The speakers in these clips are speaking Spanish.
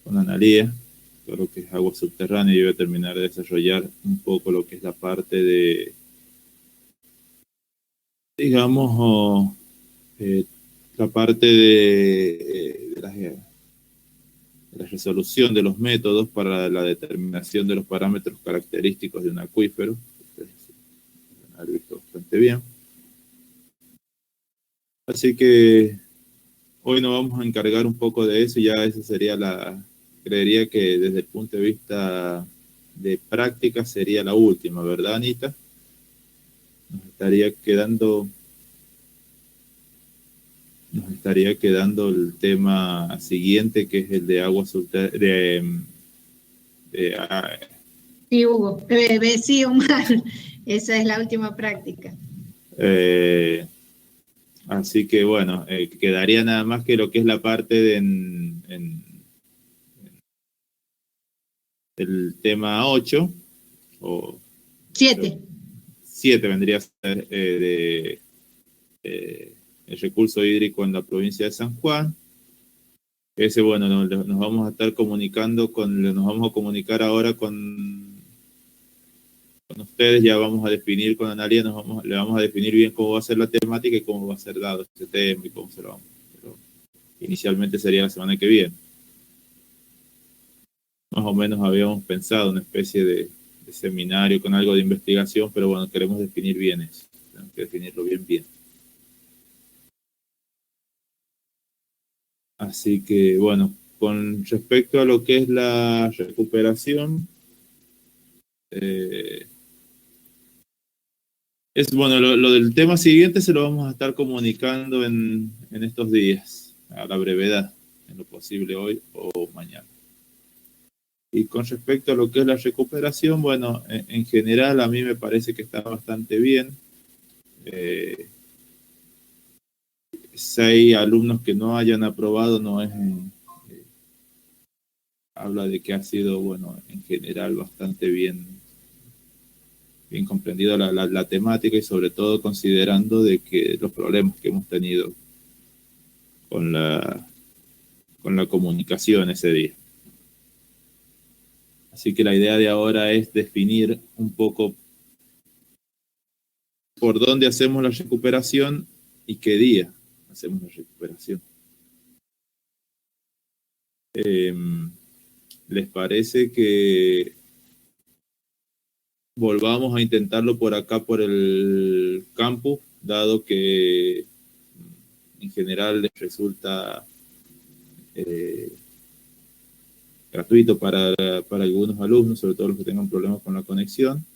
con Analía, todo lo que es agua subterránea, y voy a terminar de desarrollar un poco lo que es la parte de, digamos, la parte de la resolución de los métodos para la determinación de los parámetros característicos de un acuífero. Ustedes han visto bastante bien. Así que hoy nos vamos a encargar un poco de eso, y ya esa sería creería que desde el punto de vista de práctica sería la última, ¿verdad, Anita? Nos estaría quedando el tema siguiente, que es el de agua subterránea, Sí, Hugo, sí, Omar, esa es la última práctica. Así que bueno, quedaría nada más que lo que es la parte del tema 8 o 7 vendría a ser el recurso hídrico en la provincia de San Juan. Ese, bueno, nos vamos a estar comunicando nos vamos a comunicar ahora con ustedes. Ya vamos a definir con Analia, le vamos a definir bien cómo va a ser la temática y cómo va a ser dado este tema y cómo se lo vamos. Pero inicialmente sería la semana que viene. Más o menos habíamos pensado una especie de seminario con algo de investigación, pero bueno, queremos definir bien eso. Tenemos que definirlo bien. Así que bueno, con respecto a lo que es la recuperación, es bueno, lo del tema siguiente se lo vamos a estar comunicando en estos días, a la brevedad, en lo posible hoy o mañana. Y con respecto a lo que es la recuperación, bueno, en general a mí me parece que está bastante bien. 6 alumnos que no hayan aprobado no es... habla de que ha sido, bueno, en general bastante bien comprendida la temática, y sobre todo considerando de que los problemas que hemos tenido con la comunicación ese día. Así que la idea de ahora es definir un poco por dónde hacemos la recuperación y qué día hacemos la recuperación. ¿Les parece que volvamos a intentarlo por acá, por el campus, dado que en general les resulta gratuito para algunos alumnos, sobre todo los que tengan problemas con la conexión?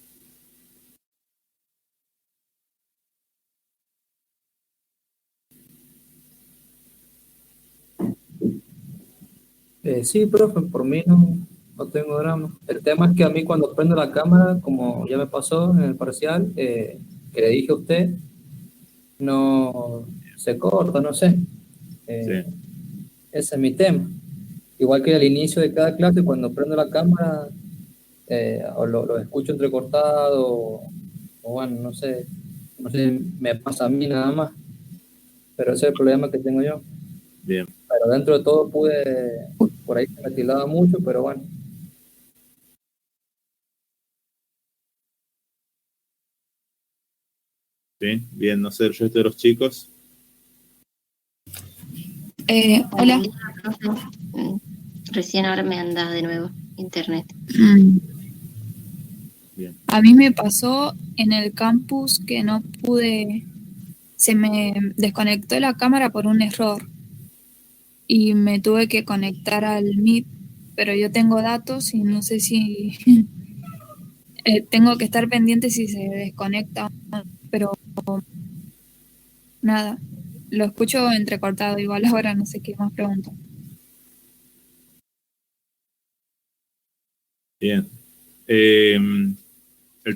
Sí, profe, por mí no tengo drama. El tema es que a mí cuando prendo la cámara, como ya me pasó en el parcial, que le dije a usted, no se corta, no sé. Sí. Ese es mi tema. Igual que al inicio de cada clase, cuando prendo la cámara, o lo escucho entrecortado, o bueno, no sé, me pasa a mí nada más. Pero ese es el problema que tengo yo. Bien. Pero dentro de todo por ahí se me tildaba mucho, pero bueno. Sí, bien, no sé, el resto de los chicos. Hola. Recién ahora me anda de nuevo internet. Bien. A mí me pasó en el campus que no pude, se me desconectó la cámara por un error y me tuve que conectar al Meet, pero yo tengo datos y no sé si tengo que estar pendiente si se desconecta o no, pero nada, lo escucho entrecortado, igual ahora no sé qué más pregunto. Bien. El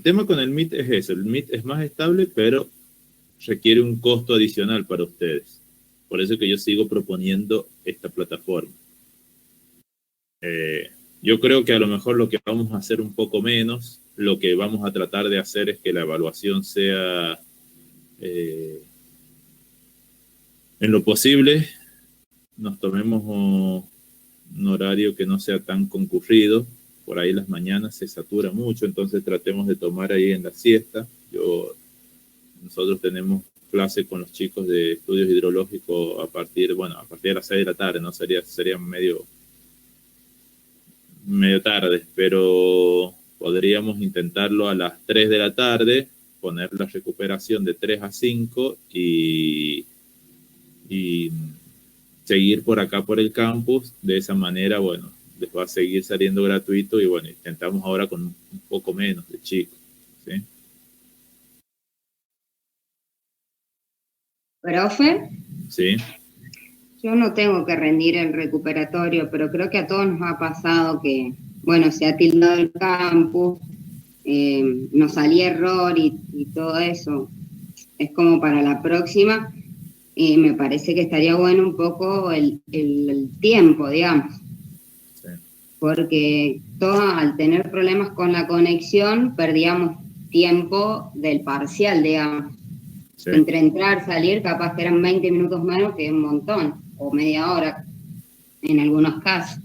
tema con el Meet es eso, el Meet es más estable, pero requiere un costo adicional para ustedes. Por eso que yo sigo proponiendo esta plataforma. Yo creo que a lo mejor lo que vamos a hacer un poco menos, lo que vamos a tratar de hacer es que la evaluación sea en lo posible, nos tomemos un horario que no sea tan concurrido. Por ahí las mañanas se satura mucho, entonces tratemos de tomar ahí en la siesta. Nosotros tenemos clase con los chicos de estudios hidrológicos a partir de las 6 de la tarde, ¿no? Sería medio tarde, pero podríamos intentarlo a las 3 de la tarde, poner la recuperación de 3 a 5 y seguir por acá por el campus. De esa manera, bueno, les va a seguir saliendo gratuito y bueno, intentamos ahora con un poco menos de chicos, ¿sí? Profe, Sí. yo no tengo que rendir el recuperatorio, pero creo que a todos nos ha pasado que, bueno, se ha tildado el campus, nos salía error y todo eso. Es como para la próxima, me parece que estaría bueno un poco el tiempo, digamos. Sí. Porque todos al tener problemas con la conexión perdíamos tiempo del parcial, digamos. Sí. Entre entrar, salir, capaz que eran 20 minutos menos, que es un montón, o media hora en algunos casos.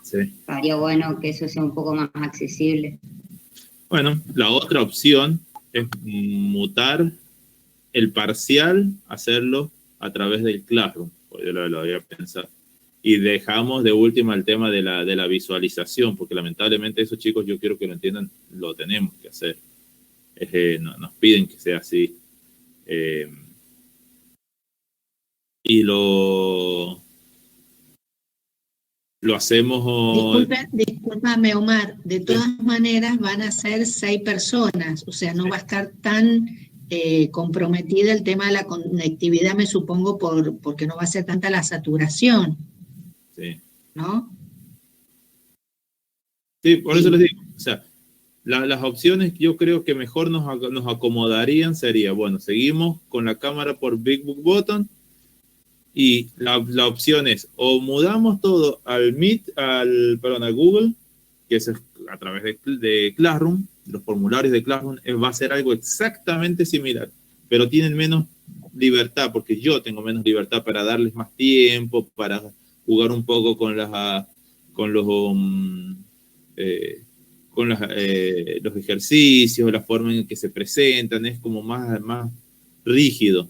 Sí. Estaría bueno que eso sea un poco más accesible. Bueno, la otra opción es mutar el parcial, hacerlo a través del Classroom, pues yo lo había pensado. Y dejamos de última el tema de la visualización, porque lamentablemente esos chicos, yo quiero que lo entiendan, lo tenemos que hacer. Nos piden que sea así. Y lo hacemos... Discúlpame, Omar, de todas maneras van a ser 6 personas, o sea, no va a estar tan comprometida el tema de la conectividad, me supongo, porque no va a ser tanta la saturación, Sí. ¿no? Sí, por eso les digo, o sea, las opciones que yo creo que mejor nos acomodarían sería, bueno, seguimos con la cámara por Big Book Button y la opción es o mudamos todo al Meet, a Google, que es a través de Classroom, los formularios de Classroom, va a ser algo exactamente similar, pero tienen menos libertad, porque yo tengo menos libertad para darles más tiempo, para jugar un poco con los ejercicios, la forma en que se presentan, es como más rígido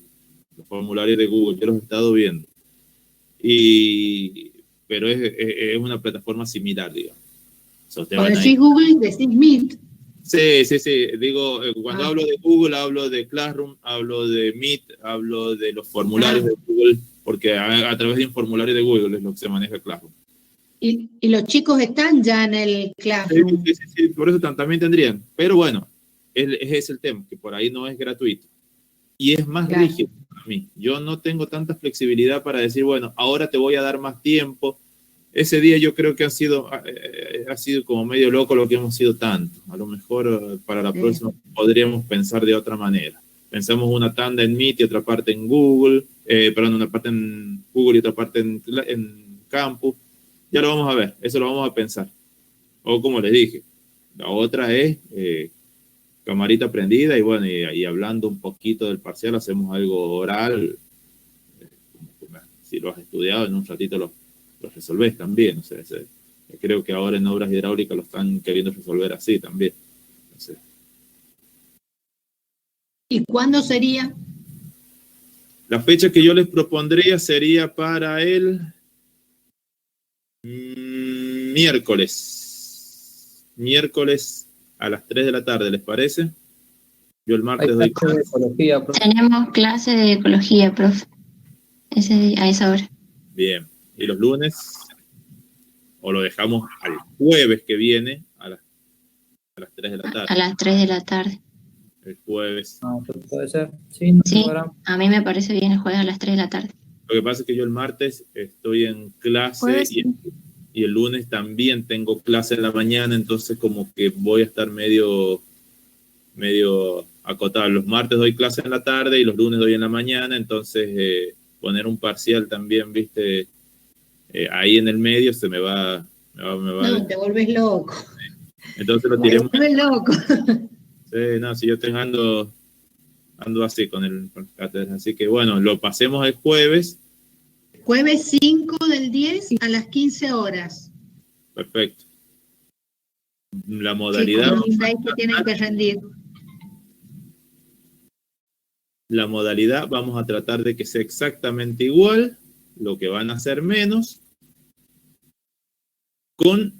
los formularios de Google, yo los he estado viendo. Pero es una plataforma similar, digamos. Cuando decís Google, decís Meet. Sí. Digo, cuando hablo de Google, hablo de Classroom, hablo de Meet, hablo de los formularios de Google, porque a través de un formulario de Google es lo que se maneja Classroom. Y los chicos están ya en el Classroom. Sí, por eso también tendrían. Pero bueno, ese es el tema, que por ahí no es gratuito. Y es más rígido para mí. Yo no tengo tanta flexibilidad para decir, bueno, ahora te voy a dar más tiempo. Ese día yo creo que ha sido como medio loco lo que hemos sido tanto. A lo mejor para la próxima podríamos pensar de otra manera. Pensamos una tanda en Meet y otra parte en Google, una parte en Google y otra parte en Campus. Ya lo vamos a ver, eso lo vamos a pensar. O como les dije, la otra es camarita prendida y bueno, y hablando un poquito del parcial, hacemos algo oral. Si lo has estudiado, en un ratito lo resolvés también. O sea, creo que ahora en obras hidráulicas lo están queriendo resolver así también. Entonces, ¿y cuándo sería? La fecha que yo les propondría sería para el miércoles a las 3 de la tarde, ¿les parece? Yo el martes doy clase de ecología, profe. Tenemos clase de ecología, profe, a esa hora. Bien. ¿Y los lunes? ¿O lo dejamos al jueves que viene a las 3 de la tarde? A las 3 de la tarde. El jueves. No, puede ser. Sí, no Sí, podrá. a mí me parece bien el jueves a las 3 de la tarde. Lo que pasa es que yo el martes estoy en clase Jueves. y el lunes también tengo clase en la mañana, entonces como que voy a estar medio acotado. Los martes doy clase en la tarde y los lunes doy en la mañana, entonces poner un parcial también, viste, ahí en el medio se me va No, te vuelves loco. entonces lo Te tiremos. vuelves loco. Sí, no, si yo ando así con las cátedras, así que bueno, lo pasemos el jueves Jueves 5 del 10 a las 15 horas. Perfecto. La modalidad... Chicos, los 6 que tienen que rendir. La modalidad vamos a tratar de que sea exactamente igual, lo que van a hacer menos, con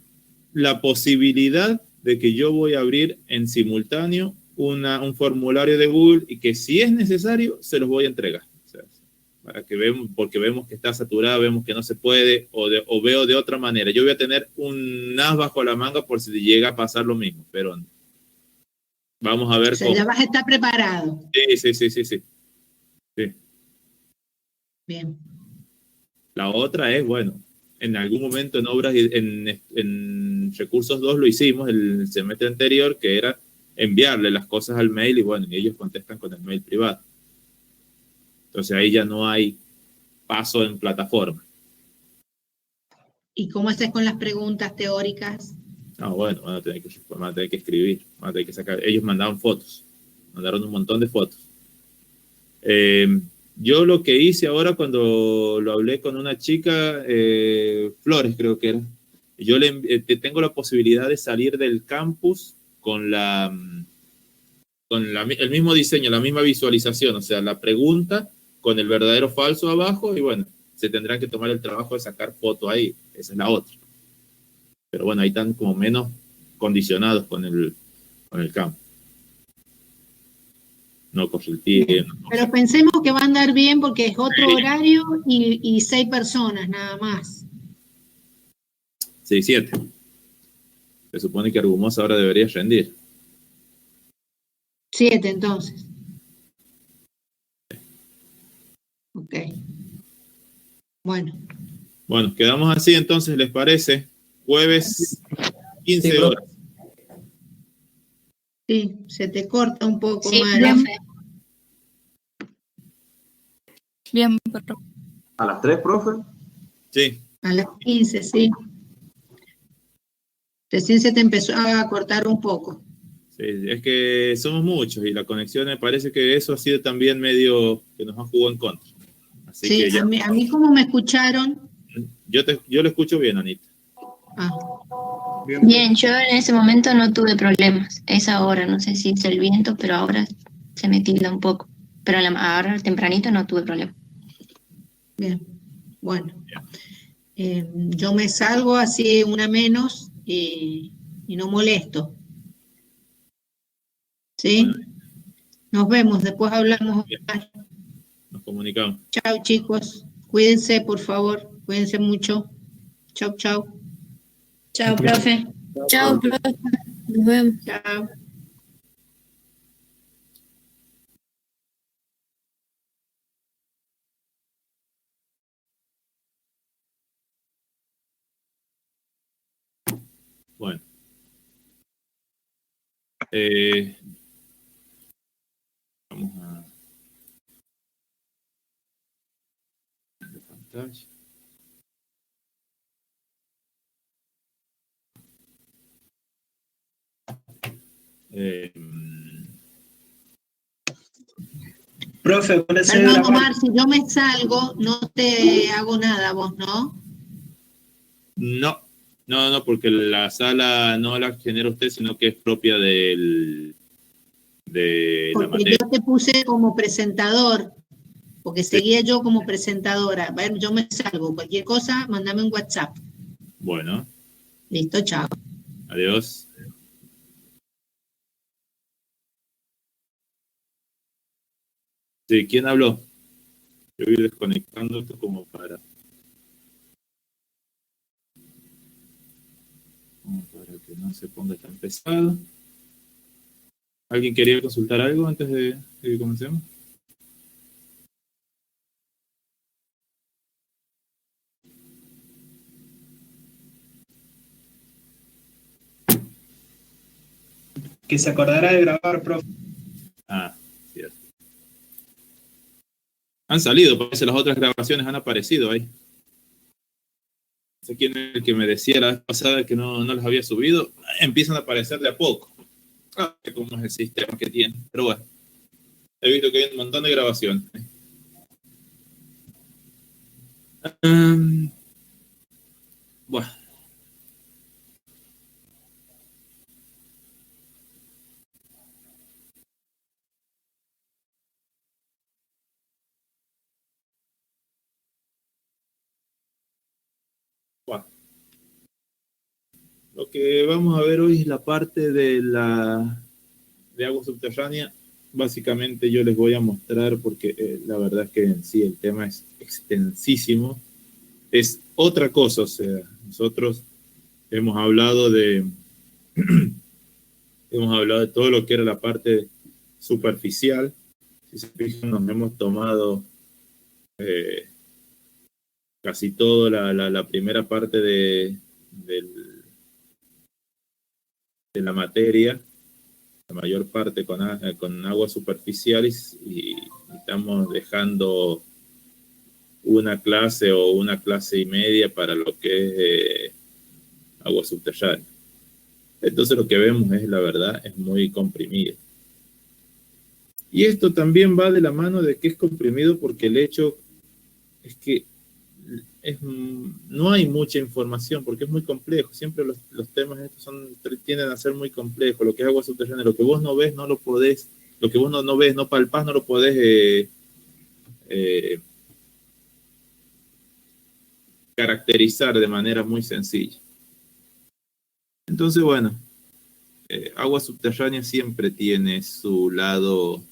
la posibilidad de que yo voy a abrir en simultáneo un formulario de Google y que si es necesario se los voy a entregar. O sea, para que vemos, porque vemos que está saturada, vemos que no se puede, o veo de otra manera. Yo voy a tener un as bajo la manga por si llega a pasar lo mismo, pero vamos a ver cómo. Ya vas a estar preparado. Sí. Bien. La otra es, bueno, en algún momento en obras, en recursos 2 lo hicimos el semestre anterior, que era enviarle las cosas al mail y bueno, y ellos contestan con el mail privado. Entonces ahí ya no hay paso en plataforma. ¿Y cómo haces con las preguntas teóricas? No, bueno, van a tener que escribir, van a tener que sacar. Ellos mandaron fotos, mandaron un montón de fotos. Yo lo que hice ahora cuando lo hablé con una chica, Flores creo que era, yo tengo la posibilidad de salir del campus con el mismo diseño, la misma visualización, o sea, la pregunta con el verdadero o falso abajo y bueno, se tendrán que tomar el trabajo de sacar foto ahí, esa es la otra. Pero bueno, ahí están como menos condicionados con el campo. No corre el tiempo. Pero pensemos que va a andar bien porque es otro horario y 6 personas nada más. 6, 7. Se supone que Argumosa ahora debería rendir. 7 entonces. Ok. Bueno. Bueno, quedamos así entonces, ¿les parece? Jueves, 15 Sí, horas. Sí, se te corta un poco, Sí, Mari. profe. Bien, profe. ¿A las 3, profe? Sí. A las 15, sí. Recién se te empezó a cortar un poco. Sí, es que somos muchos y la conexión me parece que eso ha sido también medio que nos ha jugado en contra. Así Sí, que ya, a mí como me escucharon. yo lo escucho bien, Anita. Ah, Bien, yo en ese momento no tuve problemas. Es ahora, no sé si es el viento, pero ahora se me tilda un poco. Pero ahora tempranito no tuve problema. bien. Bueno. Yo me salgo así una menos y no molesto. ¿Sí? Bueno, nos vemos, después hablamos. nos comunicamos. Chao, chicos. Cuídense, por favor. Cuídense mucho. Chao, chao. Chao, profe. Chao, profe. Nos vemos. Chao. Bueno. Vamos a... pantalla. Profe, ¿puede ser Perdón, la Omar, si yo me salgo, no te hago nada vos, ¿no? No, porque la sala no la genera usted, sino que es propia de la Porque materia. yo te puse como presentador, porque seguía yo como presentadora. A ver, yo me salgo. Cualquier cosa, mándame un WhatsApp. Bueno. Listo, chao. Adiós. Sí, ¿quién habló? Yo voy desconectando esto como para que no se ponga tan pesado. ¿Alguien quería consultar algo antes de que comencemos? que se acordará de grabar, profe? Ah, cierto. Han salido, parece las otras grabaciones han aparecido ahí. No sé quién es el que me decía la vez pasada que no las había subido. Empiezan a aparecer de a poco. Ah, cómo es el sistema que tiene. Pero bueno, he visto que hay un montón de grabaciones. Bueno, lo que vamos a ver hoy es la parte de agua subterránea. Básicamente yo les voy a mostrar porque la verdad es que en sí el tema es extensísimo. Es otra cosa, o sea, nosotros hemos hablado de todo lo que era la parte superficial. Si se fijan, nos hemos tomado casi toda la primera parte de la materia, la mayor parte con aguas superficiales, y estamos dejando una clase o una clase y media para lo que es agua subterránea. Entonces lo que vemos es, la verdad, es muy comprimido. Y esto también va de la mano de que es comprimido porque el hecho es que no hay mucha información porque es muy complejo. Siempre los temas estos tienden a ser muy complejos. Lo que es agua subterránea, lo que vos no ves, no lo podés, lo que vos no ves, no palpás, no lo podés caracterizar de manera muy sencilla. Entonces, bueno, agua subterránea siempre tiene su lado,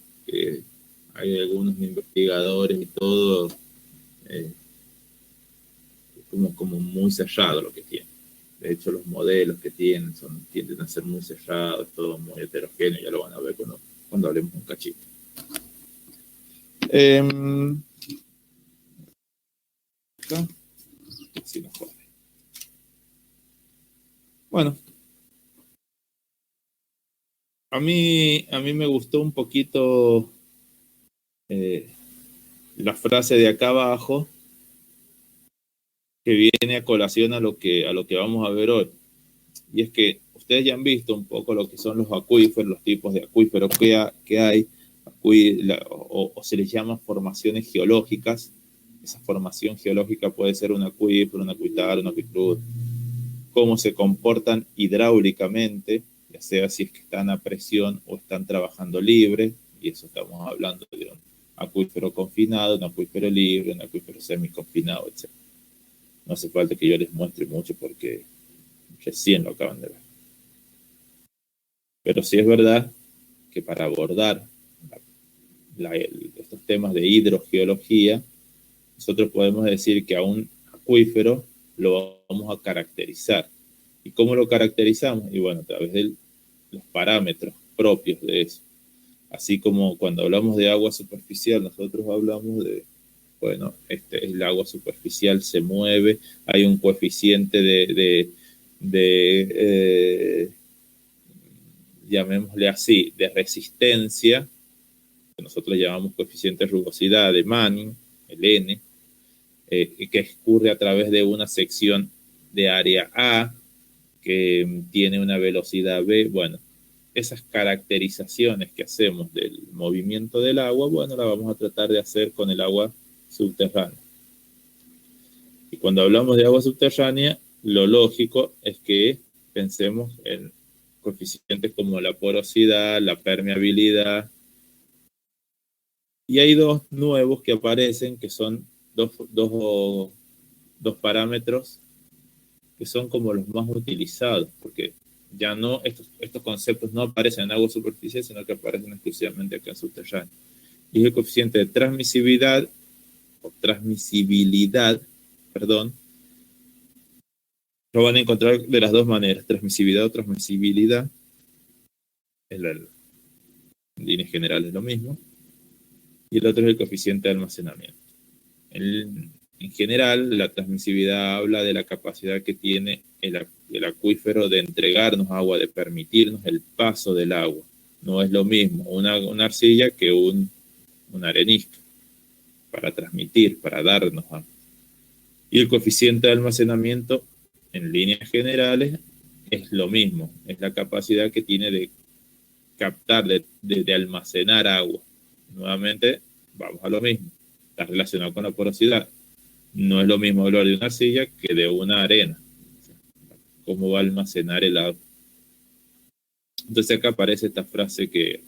hay algunos investigadores y todo, como muy cerrado lo que tiene. De hecho, los modelos que tienen tienden a ser muy cerrados, todo muy heterogéneo, ya lo van a ver cuando hablemos un cachito. Si no jode. Bueno, a mí me gustó un poquito la frase de acá abajo, que viene a colación a lo que vamos a ver hoy. Y es que ustedes ya han visto un poco lo que son los acuíferos, los tipos de acuíferos que hay, o se les llama formaciones geológicas. Esa formación geológica puede ser un acuífero, un acuitar, un aquicruz. Cómo se comportan hidráulicamente, ya sea si es que están a presión o están trabajando libre, y eso estamos hablando de un acuífero confinado, un acuífero libre, un acuífero semiconfinado, etc. No hace falta que yo les muestre mucho porque recién lo acaban de ver. Pero sí es verdad que para abordar estos temas de hidrogeología, nosotros podemos decir que a un acuífero lo vamos a caracterizar. ¿Y cómo lo caracterizamos? Y bueno, a través de los parámetros propios de eso. Así como cuando hablamos de agua superficial, nosotros hablamos de, bueno, el agua superficial se mueve, hay un coeficiente llamémosle así, de resistencia, que nosotros llamamos coeficiente de rugosidad de Manning, el N, que escurre a través de una sección de área A, que tiene una velocidad B. Bueno, esas caracterizaciones que hacemos del movimiento del agua, bueno, la vamos a tratar de hacer con el agua subterránea. Y cuando hablamos de agua subterránea, lo lógico es que pensemos en coeficientes como la porosidad, la permeabilidad. Y hay dos nuevos que aparecen, que son dos parámetros que son como los más utilizados, porque ya no, estos conceptos no aparecen en agua superficial, sino que aparecen exclusivamente acá en subterráneo. Y es el coeficiente de transmisibilidad, lo van a encontrar de las dos maneras, transmisibilidad o transmisibilidad, en líneas generales lo mismo, y el otro es el coeficiente de almacenamiento. En general, la transmisibilidad habla de la capacidad que tiene el acuífero de entregarnos agua, de permitirnos el paso del agua. No es lo mismo una arcilla que una arenisca para transmitir, para darnos agua. Y el coeficiente de almacenamiento, en líneas generales, es lo mismo. Es la capacidad que tiene de captar, de almacenar agua. Nuevamente, vamos a lo mismo. Está relacionado con la porosidad. no es lo mismo hablar de una arcilla que de una arena. ¿Cómo va a almacenar el agua? Entonces acá aparece esta frase que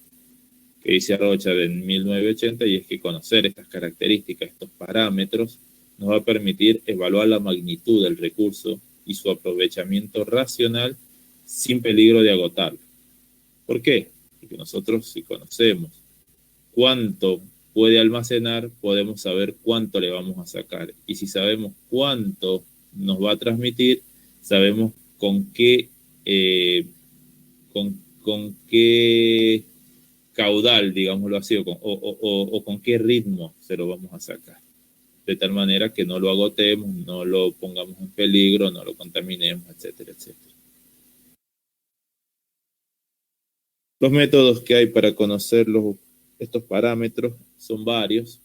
dice Rocha en 1980, y es que conocer estas características, estos parámetros, nos va a permitir evaluar la magnitud del recurso y su aprovechamiento racional sin peligro de agotarlo. ¿Por qué? Porque nosotros, si conocemos cuánto puede almacenar, podemos saber cuánto le vamos a sacar. Y si sabemos cuánto nos va a transmitir, sabemos con qué caudal, digámoslo así, o con qué ritmo se lo vamos a sacar. De tal manera que no lo agotemos, no lo pongamos en peligro, no lo contaminemos, etcétera, etcétera. Los métodos que hay para conocer estos parámetros son varios.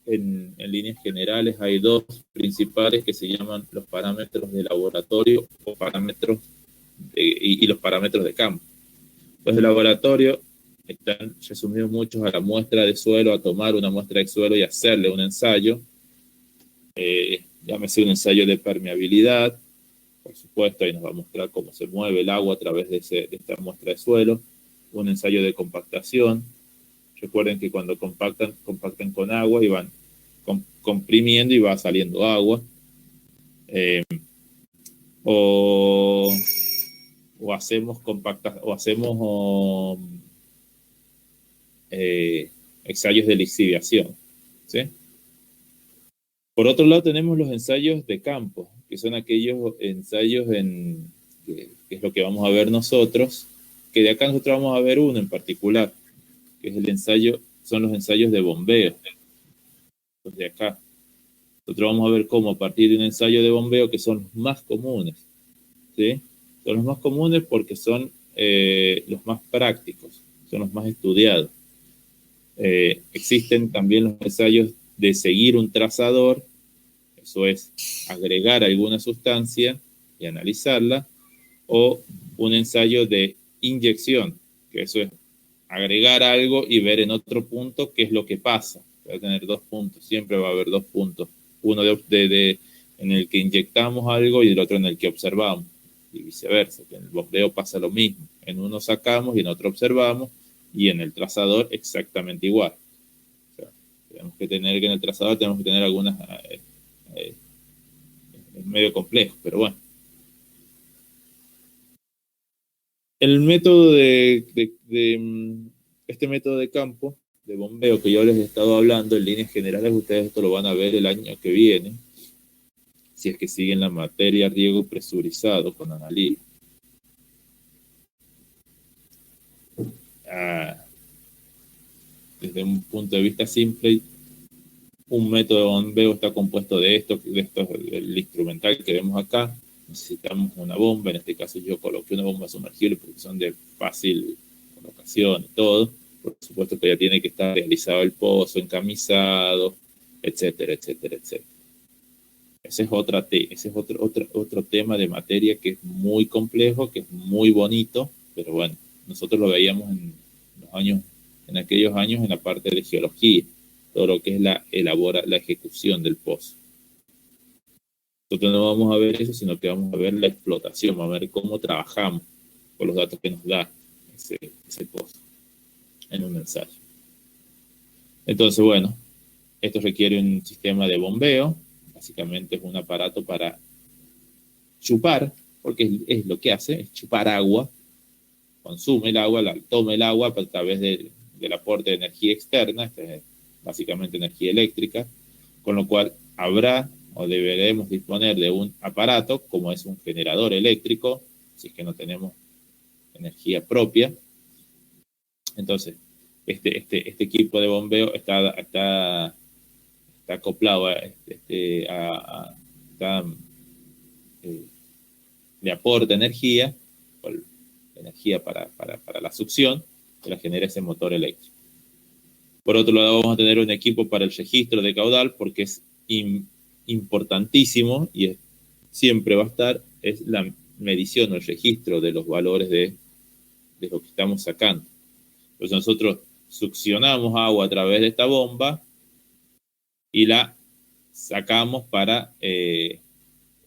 En líneas generales hay dos principales que se llaman los parámetros de laboratorio o parámetros y los parámetros de campo. Los de laboratorio están resumidos muchos a la muestra de suelo, a tomar una muestra de suelo y hacerle un ensayo. Llámese un ensayo de permeabilidad, por supuesto, ahí nos va a mostrar cómo se mueve el agua a través de esta muestra de suelo. Un ensayo de compactación. Recuerden que cuando compactan con agua y van comprimiendo y va saliendo agua. O hacemos ensayos de lixiviación, ¿sí? Por otro lado tenemos los ensayos de campo, que son aquellos ensayos que es lo que vamos a ver nosotros, que de acá nosotros vamos a ver uno en particular, que es son los ensayos de bombeo. Los de acá. Nosotros vamos a ver cómo a partir de un ensayo de bombeo, que son los más comunes, ¿sí? Son los más comunes porque son los más prácticos, son los más estudiados. Existen también los ensayos de seguir un trazador, eso es agregar alguna sustancia y analizarla, o un ensayo de inyección, que eso es agregar algo y ver en otro punto qué es lo que pasa. Va a tener dos puntos, siempre va a haber dos puntos, uno en el que inyectamos algo y el otro en el que observamos, y viceversa, que en el bombeo pasa lo mismo, en uno sacamos y en otro observamos, y en el trazador exactamente igual. O sea, tenemos que tener que en el trazador tenemos que tener algunas es medio complejo, pero bueno. El método este método de campo, de bombeo que yo les he estado hablando, en líneas generales ustedes esto lo van a ver el año que viene, si es que siguen la materia riego presurizado con Analía. Desde un punto de vista simple, un método de bombeo está compuesto de esto, el instrumental que vemos acá. Necesitamos una bomba, en este caso yo coloqué una bomba sumergible porque son de fácil colocación y todo. Por supuesto que ya tiene que estar realizado el pozo, encamisado, etcétera, etcétera, etcétera. Ese es otro tema de materia que es muy complejo, que es muy bonito, pero bueno, nosotros lo veíamos en aquellos años en la parte de geología, todo lo que es la ejecución del pozo. Nosotros no vamos a ver eso, sino que vamos a ver la explotación, vamos a ver cómo trabajamos con los datos que nos da ese pozo en un ensayo. Entonces, bueno, esto requiere un sistema de bombeo. Básicamente es un aparato para chupar, porque es lo que hace, es chupar agua, consume el agua, toma el agua a través del aporte de energía externa, es básicamente energía eléctrica, con lo cual habrá o deberemos disponer de un aparato como es un generador eléctrico, si es que no tenemos energía propia. Entonces, este equipo de bombeo está acoplado le aporta energía para la succión que la genera ese motor eléctrico. Por otro lado, vamos a tener un equipo para el registro de caudal, porque es importantísimo y siempre va a estar, es la medición o el registro de los valores de lo que estamos sacando. Entonces nosotros succionamos agua a través de esta bomba y la sacamos para,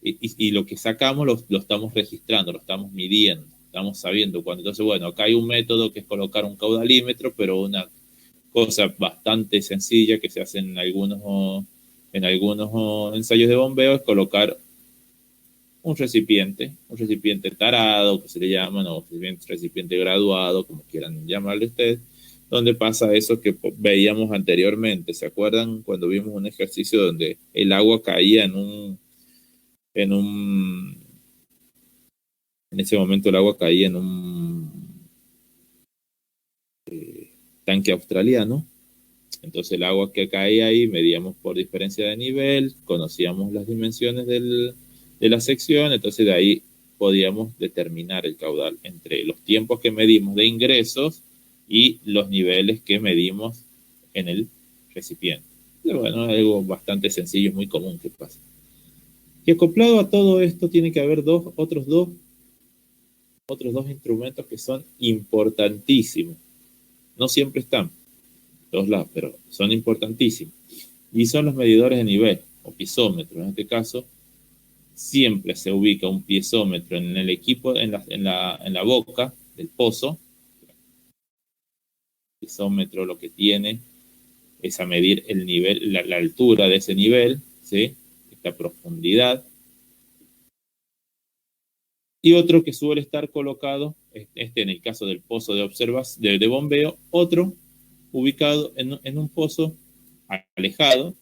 y lo que sacamos lo estamos registrando, lo estamos midiendo, estamos sabiendo cuándo. Entonces, bueno, acá hay un método que es colocar un caudalímetro, pero una cosa bastante sencilla que se hace en algunos ensayos de bombeo es colocar un recipiente tarado, que se le llama, o recipiente graduado, como quieran llamarle ustedes, donde pasa eso que veíamos anteriormente. ¿Se acuerdan cuando vimos un ejercicio donde el agua caía en ese momento el agua caía en un tanque australiano? Entonces el agua que caía ahí medíamos por diferencia de nivel, conocíamos las dimensiones de la sección, entonces de ahí podíamos determinar el caudal entre los tiempos que medimos de ingresos y los niveles que medimos en el recipiente. Pero bueno, es algo bastante sencillo, muy común que pasa. Y acoplado a todo esto tiene que haber otros dos instrumentos que son importantísimos. No siempre están todos lados, pero son importantísimos. Y son los medidores de nivel, o piezómetros. En este caso, siempre se ubica un piezómetro en el equipo, en la boca del pozo. El piezómetro lo que tiene es a medir el nivel, la altura de ese nivel, ¿sí? Esta profundidad. Y otro que suele estar colocado, en el caso del pozo de bombeo, otro ubicado en un pozo alejado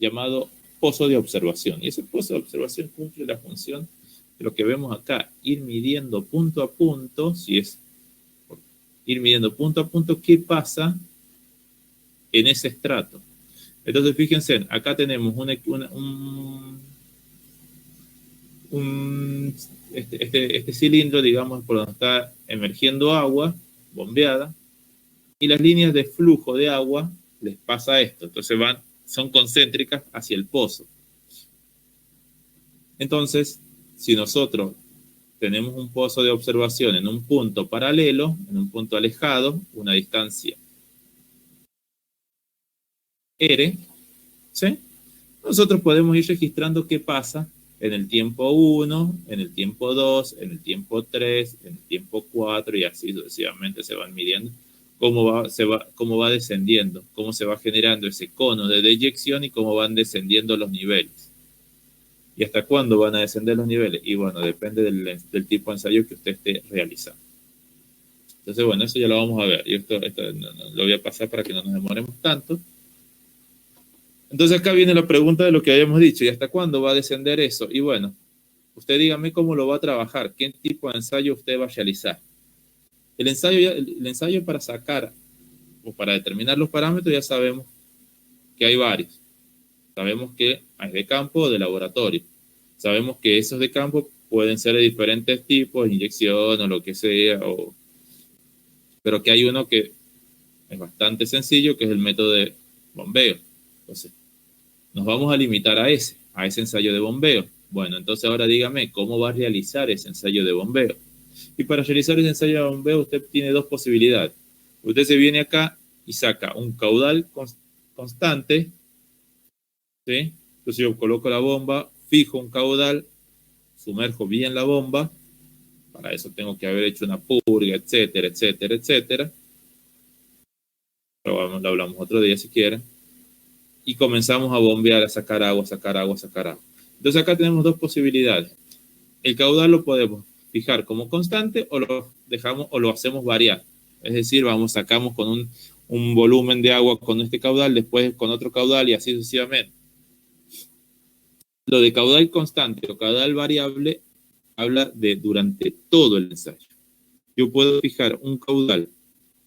llamado pozo de observación. Y ese pozo de observación cumple la función de lo que vemos acá, ir midiendo punto a punto, qué pasa en ese estrato. Entonces, fíjense, acá tenemos este cilindro, digamos, por donde está emergiendo agua bombeada, y las líneas de flujo de agua les pasa esto. Entonces son concéntricas hacia el pozo. Entonces, si nosotros tenemos un pozo de observación en un punto paralelo, en un punto alejado, una distancia R, ¿sí? Nosotros podemos ir registrando qué pasa en el tiempo 1, en el tiempo 2, en el tiempo 3, en el tiempo 4, y así sucesivamente se van midiendo cómo va descendiendo, cómo se va generando ese cono de deyección y cómo van descendiendo los niveles. ¿Y hasta cuándo van a descender los niveles? Y bueno, depende del tipo de ensayo que usted esté realizando. Entonces, bueno, eso ya lo vamos a ver. Y esto no, lo voy a pasar para que no nos demoremos tanto. Entonces acá viene la pregunta de lo que habíamos dicho. ¿Y hasta cuándo va a descender eso? Y bueno, usted dígame cómo lo va a trabajar, qué tipo de ensayo usted va a realizar. El ensayo para sacar o para determinar los parámetros ya sabemos que hay varios. Sabemos que hay de campo o de laboratorio. Sabemos que esos de campo pueden ser de diferentes tipos, inyección o lo que sea, pero que hay uno que es bastante sencillo, que es el método de bombeo. Entonces, nos vamos a limitar a ese ensayo de bombeo. Bueno, entonces ahora dígame, ¿cómo va a realizar ese ensayo de bombeo? Y para realizar ese ensayo de bombeo, usted tiene dos posibilidades. Usted se viene acá y saca un caudal constante, ¿sí? Entonces yo coloco la bomba, fijo un caudal, sumerjo bien la bomba. Para eso tengo que haber hecho una purga, etcétera, etcétera, etcétera. Pero lo hablamos otro día si quieren. Y comenzamos a bombear, a sacar agua, sacar agua, sacar agua. Entonces acá tenemos dos posibilidades. El caudal lo podemos fijar como constante o lo dejamos o lo hacemos variar. Es decir, sacamos con un volumen de agua con este caudal, después con otro caudal y así sucesivamente. Lo de caudal constante o caudal variable habla de durante todo el ensayo. Yo puedo fijar un caudal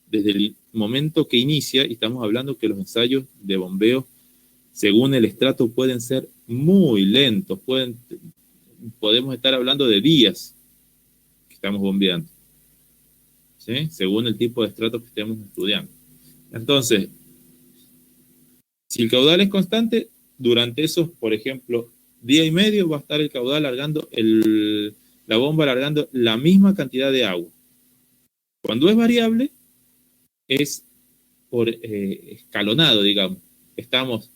desde el momento que inicia, y estamos hablando que los ensayos de bombeo, según el estrato, pueden ser muy lentos, podemos estar hablando de días que estamos bombeando, ¿sí? Según el tipo de estrato que estemos estudiando. Entonces, si el caudal es constante, durante esos, por ejemplo, día y medio va a estar el caudal largando, la bomba largando la misma cantidad de agua. Cuando es variable, es por escalonado, digamos. Estamos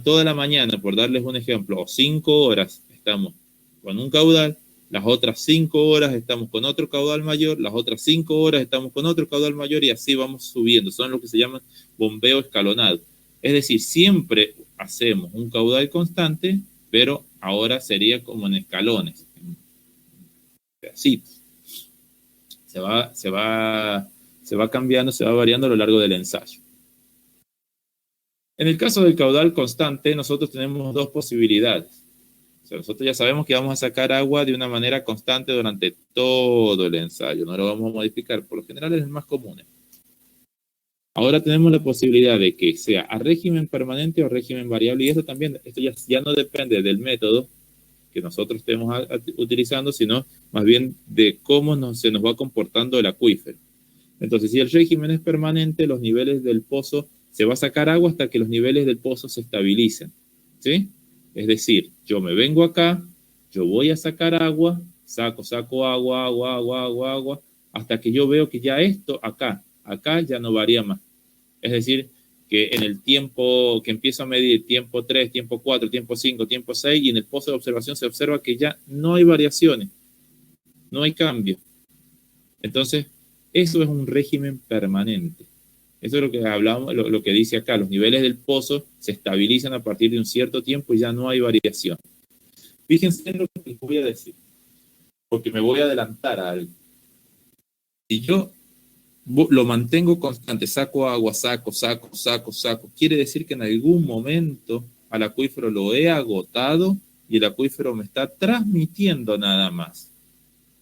toda la mañana, por darles un ejemplo, o 5 horas estamos con un caudal, las otras 5 horas estamos con otro caudal mayor, las otras 5 horas estamos con otro caudal mayor y así vamos subiendo. Son lo que se llaman bombeo escalonado. Es decir, siempre hacemos un caudal constante, pero ahora sería como en escalones, en pedacitos. Se va cambiando, se va variando a lo largo del ensayo. En el caso del caudal constante, nosotros tenemos dos posibilidades. O sea, nosotros ya sabemos que vamos a sacar agua de una manera constante durante todo el ensayo, no lo vamos a modificar, por lo general es el más común. Ahora tenemos la posibilidad de que sea a régimen permanente o régimen variable, y esto ya no depende del método que nosotros estemos utilizando, sino más bien de cómo se nos va comportando el acuífero. Entonces, si el régimen es permanente, los niveles del pozo, se va a sacar agua hasta que los niveles del pozo se estabilicen, ¿sí? Es decir, yo me vengo acá, yo voy a sacar agua, saco agua, hasta que yo veo que ya esto acá ya no varía más. Es decir, que en el tiempo que empiezo a medir, tiempo 3, tiempo 4, tiempo 5, tiempo 6, y en el pozo de observación se observa que ya no hay variaciones, no hay cambio. Entonces, eso es un régimen permanente. Eso es lo que hablamos, lo que dice acá. Los niveles del pozo se estabilizan a partir de un cierto tiempo y ya no hay variación. Fíjense en lo que les voy a decir, porque me voy a adelantar a algo. Si yo lo mantengo constante, saco agua, saco, quiere decir que en algún momento al acuífero lo he agotado y el acuífero me está transmitiendo nada más.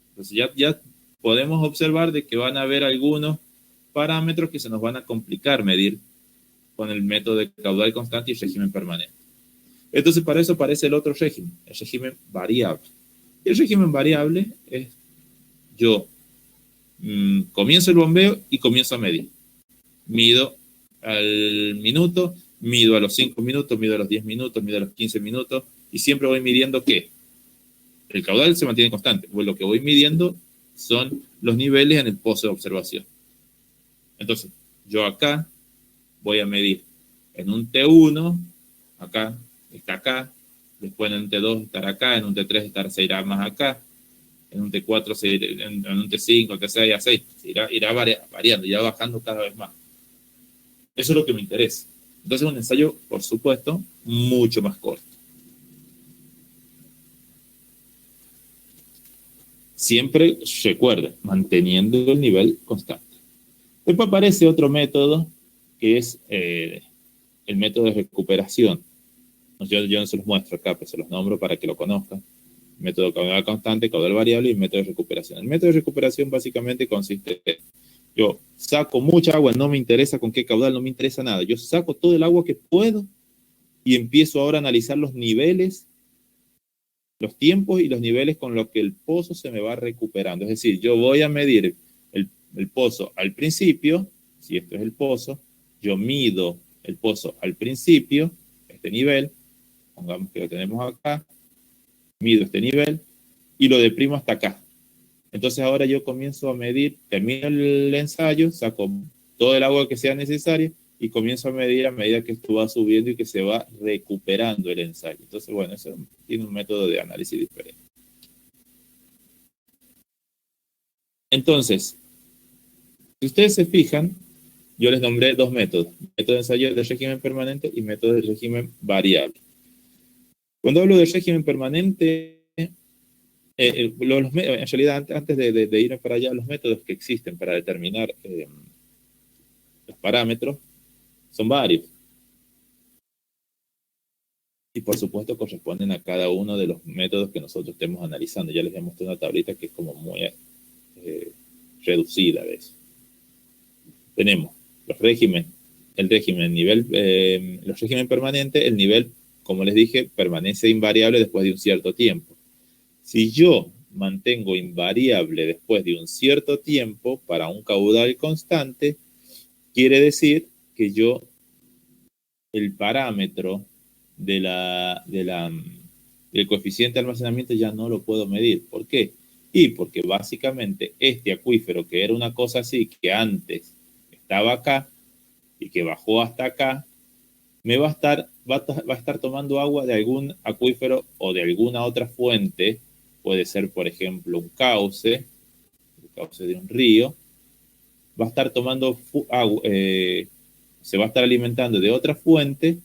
Entonces ya podemos observar de que van a haber algunos parámetros que se nos van a complicar medir con el método de caudal constante y régimen permanente. Entonces, para eso aparece el otro régimen, el régimen variable. El régimen variable es yo comienzo el bombeo y comienzo a medir. Mido al minuto, mido a los 5 minutos, mido a los 10 minutos, mido a los 15 minutos, y siempre voy midiendo ¿qué? El caudal se mantiene constante, pues lo que voy midiendo son los niveles en el pozo de observación. Entonces, yo acá voy a medir en un T1, acá, está acá, después en un T2 estará acá, en un T3 se irá más acá, en un T4, en un T5, T6, A6, irá variando, irá bajando cada vez más. Eso es lo que me interesa. Entonces, un ensayo, por supuesto, mucho más corto. Siempre, recuerden, manteniendo el nivel constante. Después aparece otro método, que es el método de recuperación. Yo no se los muestro acá, pero se los nombro para que lo conozcan. Método caudal constante, caudal variable y método de recuperación. El método de recuperación básicamente consiste en, yo saco mucha agua, no me interesa con qué caudal, no me interesa nada. Yo saco todo el agua que puedo y empiezo ahora a analizar los niveles, los tiempos y los niveles con los que el pozo se me va recuperando. Es decir, yo voy a medir el pozo al principio, si esto es el pozo, yo mido el pozo al principio, este nivel, pongamos que lo tenemos acá, mido este nivel y lo deprimo hasta acá. Entonces ahora yo comienzo a medir, termino el ensayo, saco todo el agua que sea necesaria y comienzo a medir a medida que esto va subiendo y que se va recuperando el ensayo. Entonces, bueno, eso tiene un método de análisis diferente. Entonces, si ustedes se fijan, yo les nombré dos métodos, método de ensayo de régimen permanente y método de régimen variable. Cuando hablo de régimen permanente, en realidad, antes de ir para allá, los métodos que existen para determinar los parámetros son varios. Y por supuesto corresponden a cada uno de los métodos que nosotros estemos analizando. Ya les he mostrado una tablita que es como muy reducida de eso. Tenemos los regímenes, el régimen los régimen permanente, el nivel, como les dije, permanece invariable después de un cierto tiempo. Si yo mantengo invariable después de un cierto tiempo para un caudal constante, quiere decir que yo el parámetro del coeficiente de almacenamiento ya no lo puedo medir. ¿Por qué? Y porque básicamente este acuífero, que era una cosa así, que antes estaba acá y que bajó hasta acá, me va a estar va a estar tomando agua de algún acuífero o de alguna otra fuente. Puede ser, por ejemplo, un cauce de un río. Va a estar tomando agua, se va a estar alimentando de otra fuente,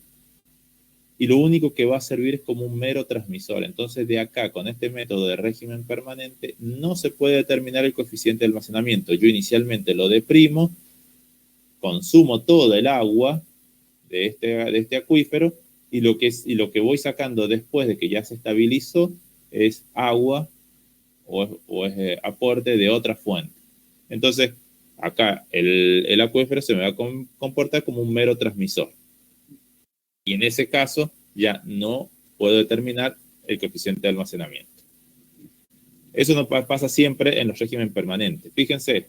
y lo único que va a servir es como un mero transmisor. Entonces, de acá, con este método de régimen permanente, no se puede determinar el coeficiente de almacenamiento. Yo inicialmente lo deprimo, consumo toda el agua de este acuífero, y lo que voy sacando después de que ya se estabilizó es agua o es aporte de otra fuente. Entonces, acá el acuífero se me va a comportar como un mero transmisor. Y en ese caso ya no puedo determinar el coeficiente de almacenamiento. Eso no pasa siempre en los regímenes permanentes. Fíjense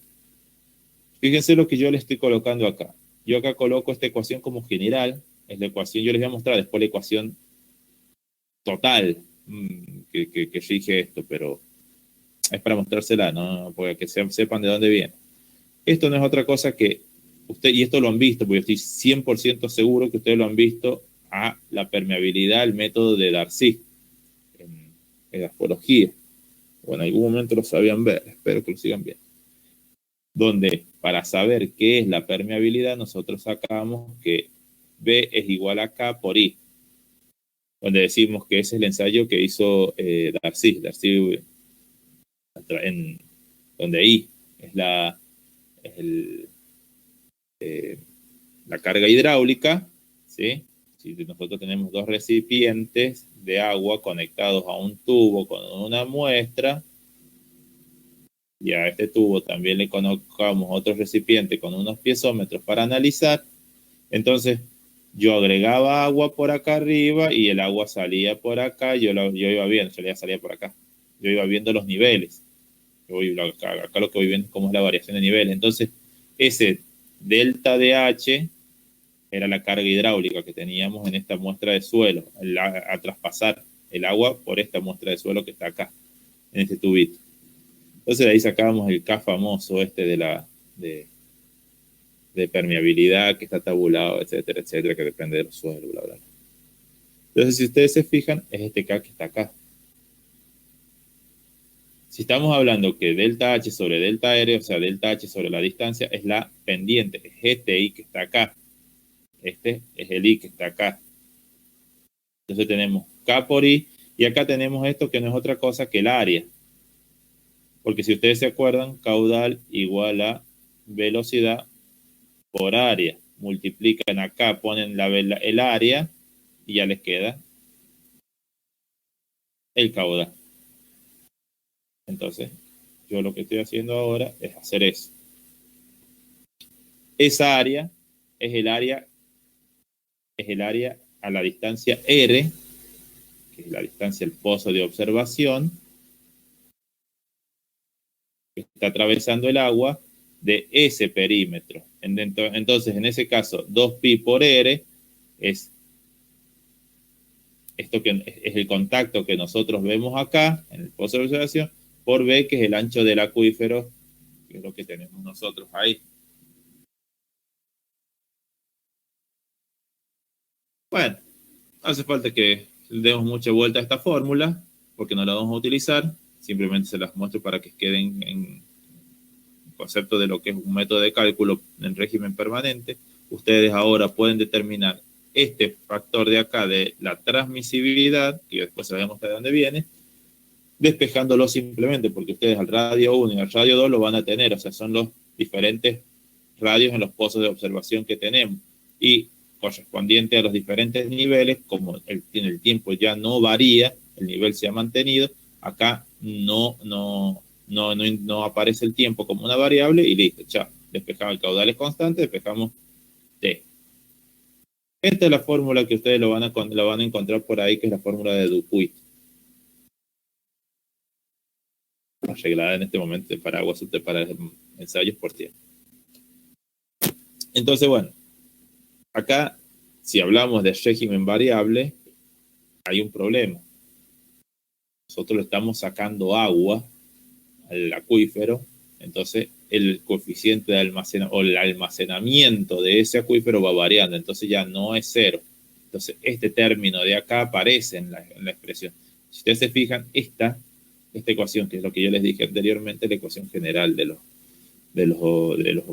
lo que yo le estoy colocando acá. Yo acá coloco esta ecuación como general. Es la ecuación, yo les voy a mostrar después la ecuación total que rige esto, pero es para mostrársela, ¿no? Para que sepan de dónde viene. Esto no es otra cosa que y esto lo han visto, porque estoy 100% seguro que ustedes lo han visto, a la permeabilidad, el método de Darcy en grafología. O en algún momento lo sabían ver, espero que lo sigan viendo. Donde para saber qué es la permeabilidad, nosotros sacamos que B es igual a K por I. Donde decimos que ese es el ensayo que hizo Darcy, donde I es la carga hidráulica, ¿sí? Si nosotros tenemos dos recipientes de agua conectados a un tubo con una muestra, y a este tubo también le colocamos otro recipiente con unos piezómetros para analizar, entonces yo agregaba agua por acá arriba y el agua salía por acá, yo iba viendo, salía por acá, yo iba viendo los niveles, acá lo que voy viendo es cómo es la variación de nivel. Entonces ese delta de H era la carga hidráulica que teníamos en esta muestra de suelo, a traspasar el agua por esta muestra de suelo que está acá, en este tubito. Entonces de ahí sacábamos el K famoso de permeabilidad que está tabulado, etcétera, etcétera, que depende del suelo, bla, bla. Entonces, si ustedes se fijan, es este K que está acá. Si estamos hablando que delta H sobre delta R, o sea, delta H sobre la distancia, es la pendiente, es este I que está acá. Este es el I que está acá. Entonces tenemos K por I, y acá tenemos esto que no es otra cosa que el área. Porque si ustedes se acuerdan, caudal igual a velocidad por área. Multiplican acá, ponen el área y ya les queda el caudal. Entonces, yo lo que estoy haciendo ahora es hacer eso. Esa área es el área a la distancia R, que es la distancia del pozo de observación, que está atravesando el agua de ese perímetro. Entonces, en ese caso, 2pi por R es esto, que es el contacto que nosotros vemos acá en el pozo de observación, por B, que es el ancho del acuífero, que es lo que tenemos nosotros ahí. Bueno, no hace falta que le demos mucha vuelta a esta fórmula, porque no la vamos a utilizar. Simplemente se las muestro para que queden en concepto de lo que es un método de cálculo en régimen permanente. Ustedes ahora pueden determinar este factor de acá de la transmisibilidad, que después se va a mostrar de dónde viene, despejándolo simplemente, porque ustedes al radio 1 y al radio 2 lo van a tener, o sea, son los diferentes radios en los pozos de observación que tenemos, y correspondiente a los diferentes niveles, como en el tiempo ya no varía, el nivel se ha mantenido, acá no aparece el tiempo como una variable, y listo, chao, despejamos el caudal es constante, despejamos T. Esta es la fórmula que ustedes lo van a encontrar por ahí, que es la fórmula de Dupuy, arreglada en este momento para aguas para ensayos por tiempo. Entonces, bueno, acá, si hablamos de régimen variable, hay un problema. Nosotros le estamos sacando agua al acuífero, entonces el coeficiente de el almacenamiento de ese acuífero va variando, entonces ya no es 0, Entonces, este término de acá aparece en la expresión. Si ustedes se fijan, esta ecuación, que es lo que yo les dije anteriormente, la ecuación general de los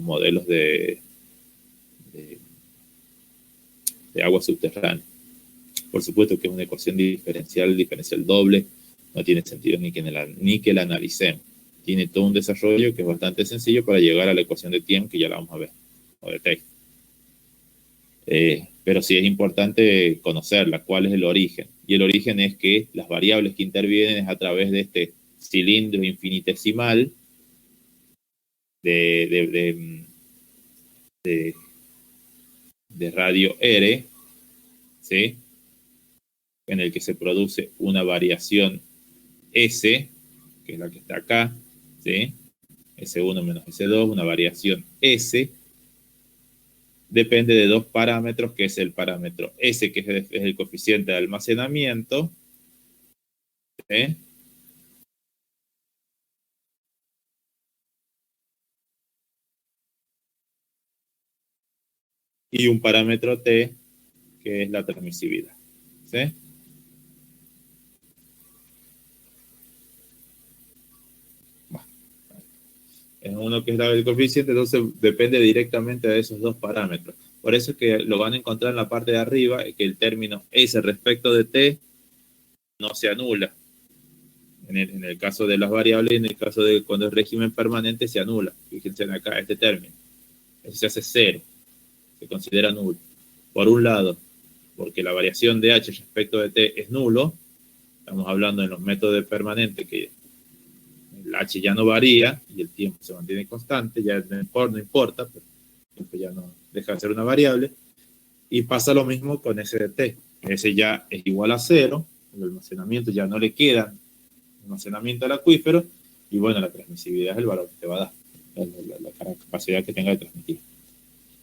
modelos de agua subterránea. Por supuesto que es una ecuación diferencial doble, no tiene sentido ni que la analicemos. Tiene todo un desarrollo que es bastante sencillo para llegar a la ecuación de Thiem, que ya la vamos a ver, o de Tate. Pero sí es importante conocerla, cuál es el origen. Y el origen es que las variables que intervienen es a través de este cilindro infinitesimal de radio R, ¿sí? En el que se produce una variación S, que es la que está acá, ¿sí? S1 menos S2, una variación S, depende de dos parámetros, que es el parámetro S, que es el coeficiente de almacenamiento, ¿sí? Y un parámetro T, que es la transmisividad, ¿sí? Es uno que es el coeficiente, entonces depende directamente de esos dos parámetros. Por eso es que lo van a encontrar en la parte de arriba, que el término S respecto de T no se anula. En el caso de las variables, en el caso de cuando es régimen permanente, se anula. Fíjense acá, este término. Eso se hace cero. Se considera nulo. Por un lado, porque la variación de H respecto de T es nulo. Estamos hablando en los métodos de permanente que el H ya no varía y el tiempo se mantiene constante, ya no importa, pero el tiempo ya no deja de ser una variable. Y pasa lo mismo con S de T. S ya es igual a cero, el almacenamiento ya no le queda almacenamiento al acuífero, y bueno, la transmisividad es el valor que te va a dar, la capacidad que tenga de transmitir.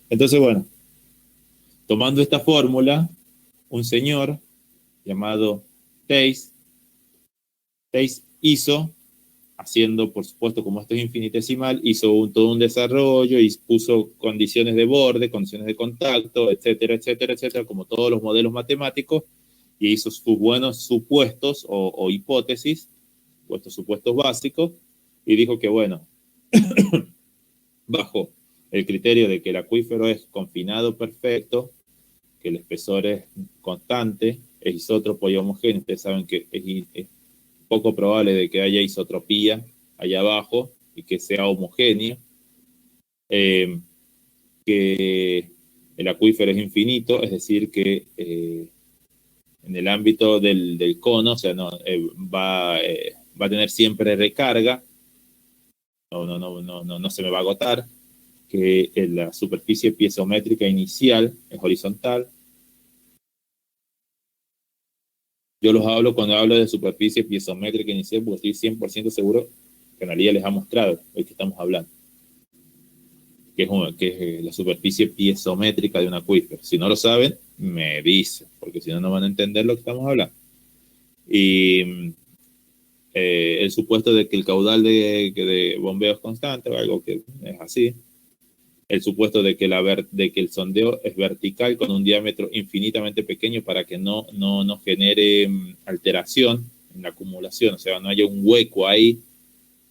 Entonces, bueno, tomando esta fórmula, un señor llamado Theiss hizo, haciendo, por supuesto, como esto es infinitesimal, hizo todo un desarrollo y puso condiciones de borde, condiciones de contacto, etcétera, etcétera, etcétera, como todos los modelos matemáticos, y hizo sus buenos supuestos o hipótesis, supuestos básicos, y dijo que, bueno, bajo el criterio de que el acuífero es confinado perfecto, que el espesor es constante, es isótropo y homogéneo. Ustedes saben que es poco probable de que haya isotropía allá abajo y que sea homogéneo, que el acuífero es infinito, es decir, que en el ámbito del cono, o sea, no, va a tener siempre recarga, no se me va a agotar, que la superficie piezométrica inicial es horizontal. Yo cuando hablo de superficie piezométrica inicial, porque estoy 100% seguro que Analía les ha mostrado hoy que estamos hablando, que es la superficie piezométrica de un acuífero. Si no lo saben, me dicen, porque si no, no van a entender lo que estamos hablando. Y el supuesto de que el caudal de bombeo es constante, o algo que es así. El supuesto de que el sondeo es vertical con un diámetro infinitamente pequeño para que no genere alteración en la acumulación, o sea, no haya un hueco ahí,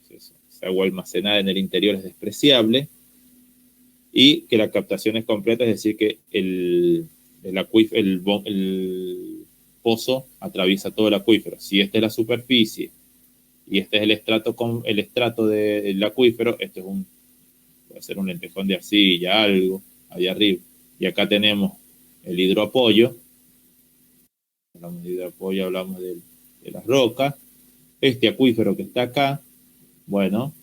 esa agua almacenada en el interior es despreciable, y que la captación es completa, es decir, que el pozo atraviesa todo el acuífero. Si esta es la superficie y este es el estrato del acuífero, esto es puede ser un lentejón de arcilla, algo, allá arriba. Y acá tenemos el hidroapoyo. Hablamos de hidroapoyo, hablamos de las rocas. Este acuífero que está acá, bueno,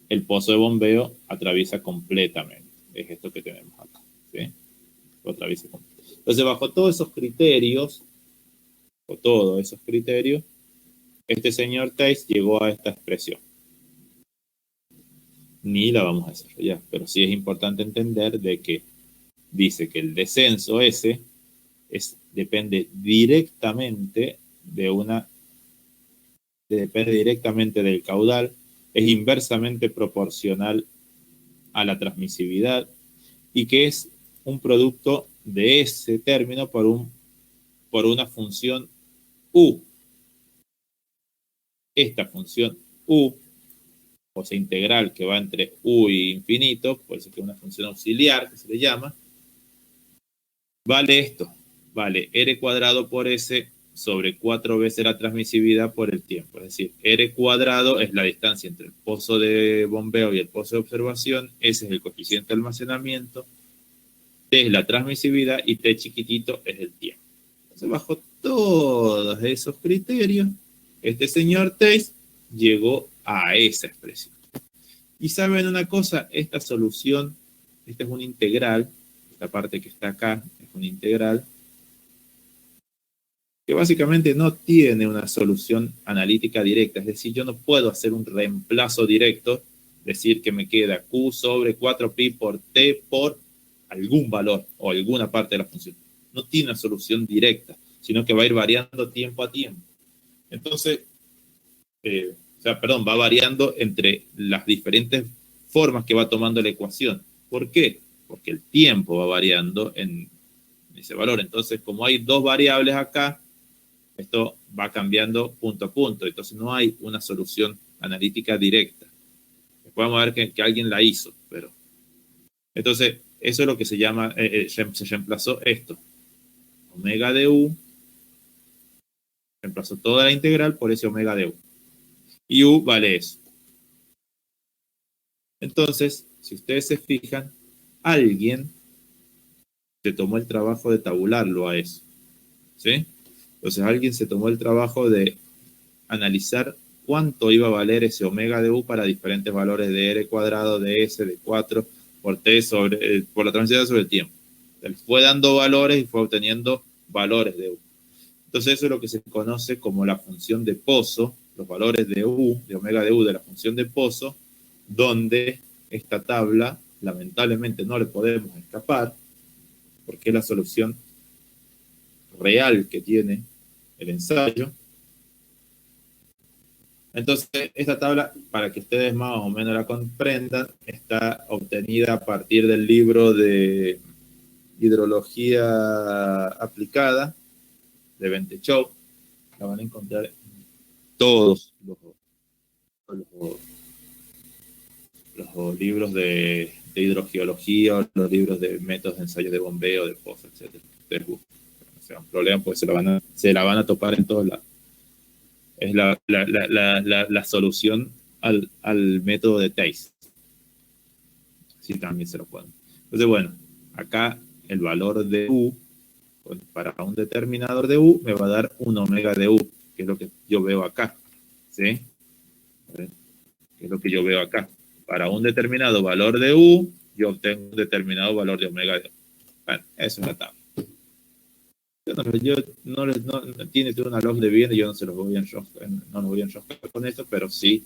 el pozo de bombeo atraviesa completamente. Es esto que tenemos acá, ¿sí? Lo atraviesa completamente. Entonces, bajo todos esos criterios, este señor Theiss llegó a esta expresión. Ni la vamos a desarrollar, pero sí es importante entender de que dice que el descenso ese depende directamente del caudal, es inversamente proporcional a la transmisividad, y que es un producto de ese término por un por una función u. Esta función u, o sea, integral que va entre u y infinito, por eso que es una función auxiliar que se le llama, vale esto, vale r cuadrado por s sobre 4 veces la transmisividad por el tiempo. Es decir, r cuadrado es la distancia entre el pozo de bombeo y el pozo de observación, ese es el coeficiente de almacenamiento, t es la transmisividad y t chiquitito es el tiempo. Entonces, bajo todos esos criterios, este señor Theiss llegó a esa expresión. Y saben una cosa, esta solución, esta es una integral, esta parte que está acá es una integral, que básicamente no tiene una solución analítica directa, es decir, yo no puedo hacer un reemplazo directo, decir que me queda Q sobre 4pi por T por algún valor o alguna parte de la función. No tiene una solución directa, sino que va a ir variando tiempo a tiempo. Entonces, va variando entre las diferentes formas que va tomando la ecuación. ¿Por qué? Porque el tiempo va variando en ese valor. Entonces, como hay dos variables acá, esto va cambiando punto a punto. Entonces, no hay una solución analítica directa. Después vamos a ver que alguien la hizo, pero... Entonces, eso es lo que se llama, se reemplazó esto. Omega de U, reemplazó toda la integral por ese omega de U. Y U vale eso. Entonces, si ustedes se fijan, alguien se tomó el trabajo de tabularlo a eso. ¿Sí? Entonces, alguien se tomó el trabajo de analizar cuánto iba a valer ese omega de U para diferentes valores de R cuadrado, de S, de 4, por T sobre, por la transmisividad sobre el tiempo. Él fue dando valores y fue obteniendo valores de U. Entonces, eso es lo que se conoce como la función de Pozo, los valores de U, de omega de U de la función de Pozo, donde esta tabla, lamentablemente, no le podemos escapar, porque es la solución real que tiene el ensayo. Entonces, esta tabla, para que ustedes más o menos la comprendan, está obtenida a partir del libro de Hidrología Aplicada de Bentechow. La van a encontrar en todos los libros de hidrogeología, o los libros de métodos de ensayo de bombeo, de pozo, etc. Ustedes buscan. No sea un problema, pues se la van a topar en todos lados. Es la solución al método de Theiss. Sí, también se lo pueden. Entonces, bueno, acá el valor de U, para un determinador de U, me va a dar un omega de U, que es lo que yo veo acá. ¿Sí? Que es lo que yo veo acá. Para un determinado valor de U, yo obtengo un determinado valor de omega de U. Bueno, eso es la tabla. Yo no tiene toda una log de bien, yo no se los voy a enroscar con esto, pero sí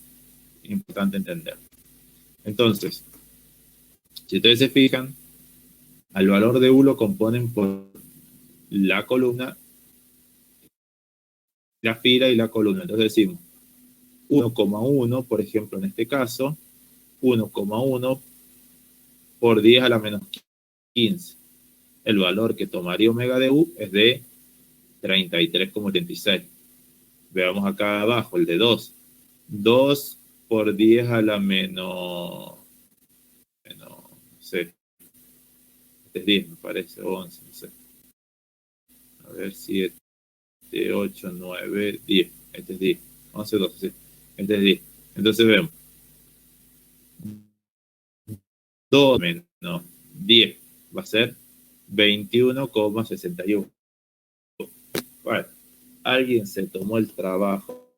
es importante entenderlo. Entonces, si ustedes se fijan, al valor de U lo componen por la columna, la fila y la columna. Entonces decimos 1,1, por ejemplo, en este caso, 1,1 por 10 a la menos 15. El valor que tomaría omega de U es de 33,86. Veamos acá abajo el de 2. 2 por 10 a la menos no sé. Este es 10, me parece, 11, no sé. A ver, 7, 8, 9, 10. Este es 10. 11, 12, sí. Este es 10. Entonces vemos. 2 menos 10 va a ser 21,61. Bueno, alguien se tomó el trabajo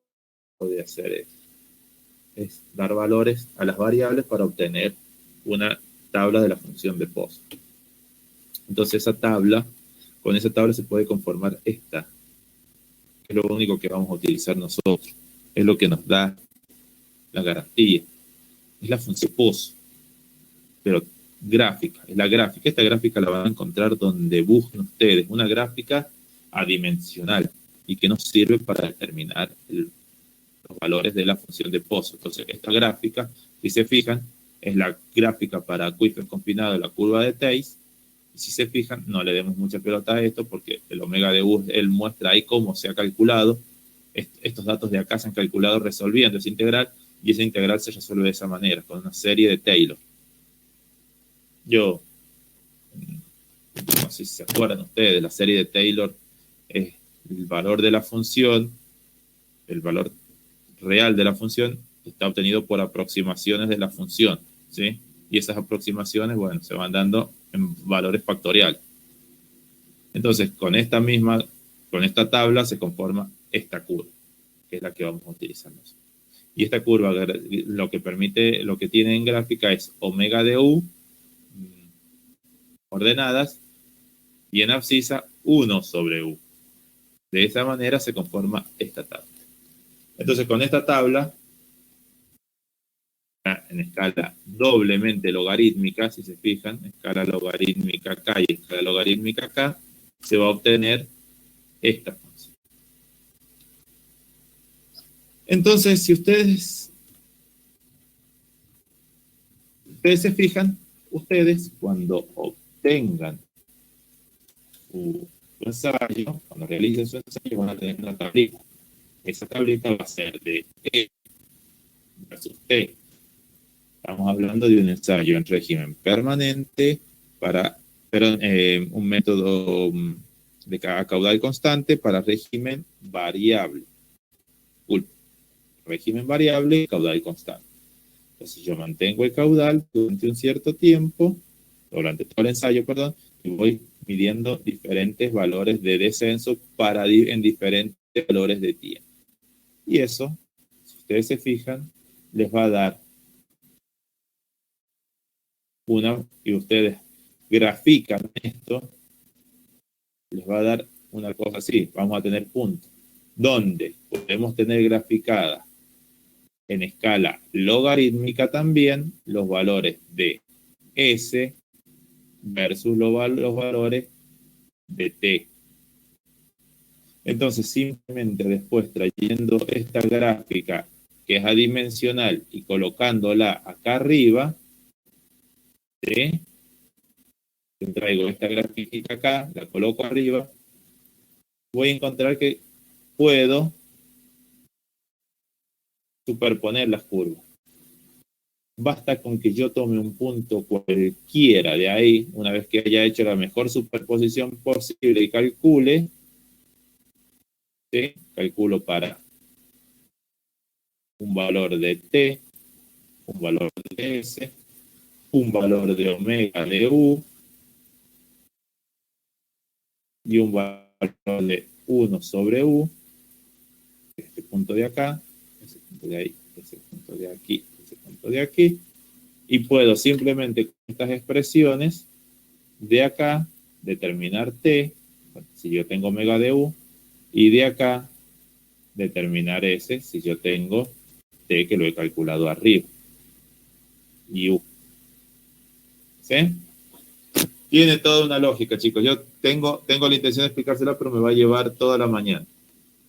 de hacer eso. Es dar valores a las variables para obtener una tabla de la función de Pozo. Entonces con esa tabla se puede conformar esta, que es lo único que vamos a utilizar nosotros. Es lo que nos da la garantía. Es la función Pozo, pero gráfica. Es la gráfica. Esta gráfica la van a encontrar donde busquen ustedes. Una gráfica adimensional y que nos sirve para determinar los valores de la función de Pozo. Entonces, esta gráfica, si se fijan, es la gráfica para acuíferos confinados de la curva de Theiss, Si se fijan, no le demos mucha pelota a esto porque el omega de U, él muestra ahí cómo se ha calculado. Estos datos de acá se han calculado resolviendo esa integral, y esa integral se resuelve de esa manera, con una serie de Taylor. No sé si se acuerdan ustedes, la serie de Taylor es el valor de la función, el valor real de la función está obtenido por aproximaciones de la función, ¿sí? Y esas aproximaciones, bueno, se van dando en valores factoriales. Entonces, con esta tabla se conforma esta curva, que es la que vamos a utilizar nosotros. Y esta curva lo que tiene en gráfica es omega de U ordenadas y en abscisa 1 sobre U. De esa manera se conforma esta tabla. Entonces, con esta tabla, en escala doblemente logarítmica, si se fijan, escala logarítmica acá y escala logarítmica acá, se va a obtener esta función. Entonces, si ustedes se fijan, ustedes cuando obtengan su ensayo, cuando realicen su ensayo, van a tener una tablita. Esa tablita va a ser de E versus T. Estamos hablando de un ensayo en régimen permanente un método de caudal constante para régimen variable. Régimen variable, caudal constante. Entonces yo mantengo el caudal durante un cierto tiempo, durante todo el ensayo, perdón, y voy midiendo diferentes valores de descenso en diferentes valores de tiempo. Y eso, si ustedes se fijan, les va a dar y ustedes grafican esto, les va a dar una cosa así. Vamos a tener puntos donde podemos tener graficada en escala logarítmica también los valores de S versus los valores de T. Entonces, simplemente después trayendo esta gráfica que es adimensional y colocándola acá arriba, ¿sí? Traigo esta gráfica acá, la coloco arriba, voy a encontrar que puedo superponer las curvas. Basta con que yo tome un punto cualquiera de ahí, una vez que haya hecho la mejor superposición posible y calcule, ¿sí? Calculo para un valor de T, un valor de S, un valor de omega de U y un valor de 1 sobre U, este punto de acá, ese punto de ahí, ese punto de aquí, ese punto de aquí, y puedo simplemente con estas expresiones de acá determinar T, si yo tengo omega de U, y de acá determinar S, si yo tengo T, que lo he calculado arriba, y U. ¿Sí? Tiene toda una lógica, chicos. Yo tengo la intención de explicársela, pero me va a llevar toda la mañana,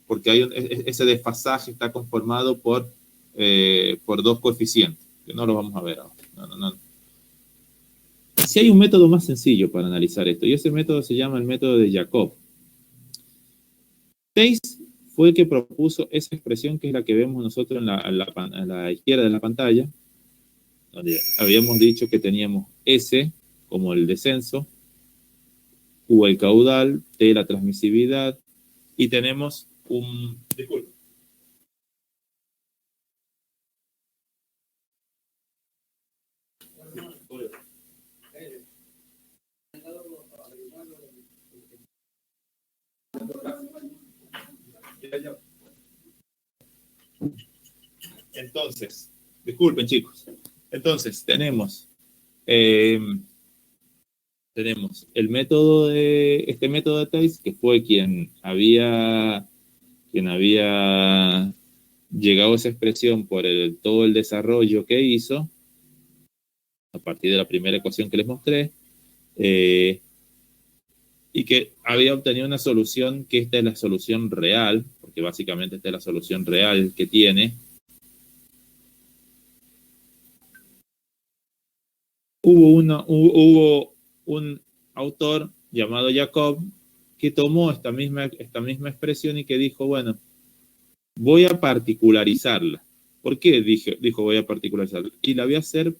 porque ese desfasaje está conformado por dos coeficientes, que no lo vamos a ver ahora. No. Si hay un método más sencillo para analizar esto, y ese método se llama el método de Jacob. Thais fue el que propuso esa expresión que es la que vemos nosotros en la izquierda de la pantalla, donde habíamos dicho que teníamos S como el descenso, U el caudal, T la transmisividad, y tenemos disculpe. Entonces, disculpen chicos. Entonces, tenemos el método este método de Thais, que fue quien había llegado a esa expresión por todo el desarrollo que hizo a partir de la primera ecuación que les mostré, y que había obtenido una solución, que esta es la solución real, porque básicamente esta es la solución real que tiene. Hubo autor llamado Jacob que tomó esta misma expresión y que dijo, bueno, voy a particularizarla. ¿Por qué dijo voy a particularizarla? Y la voy a hacer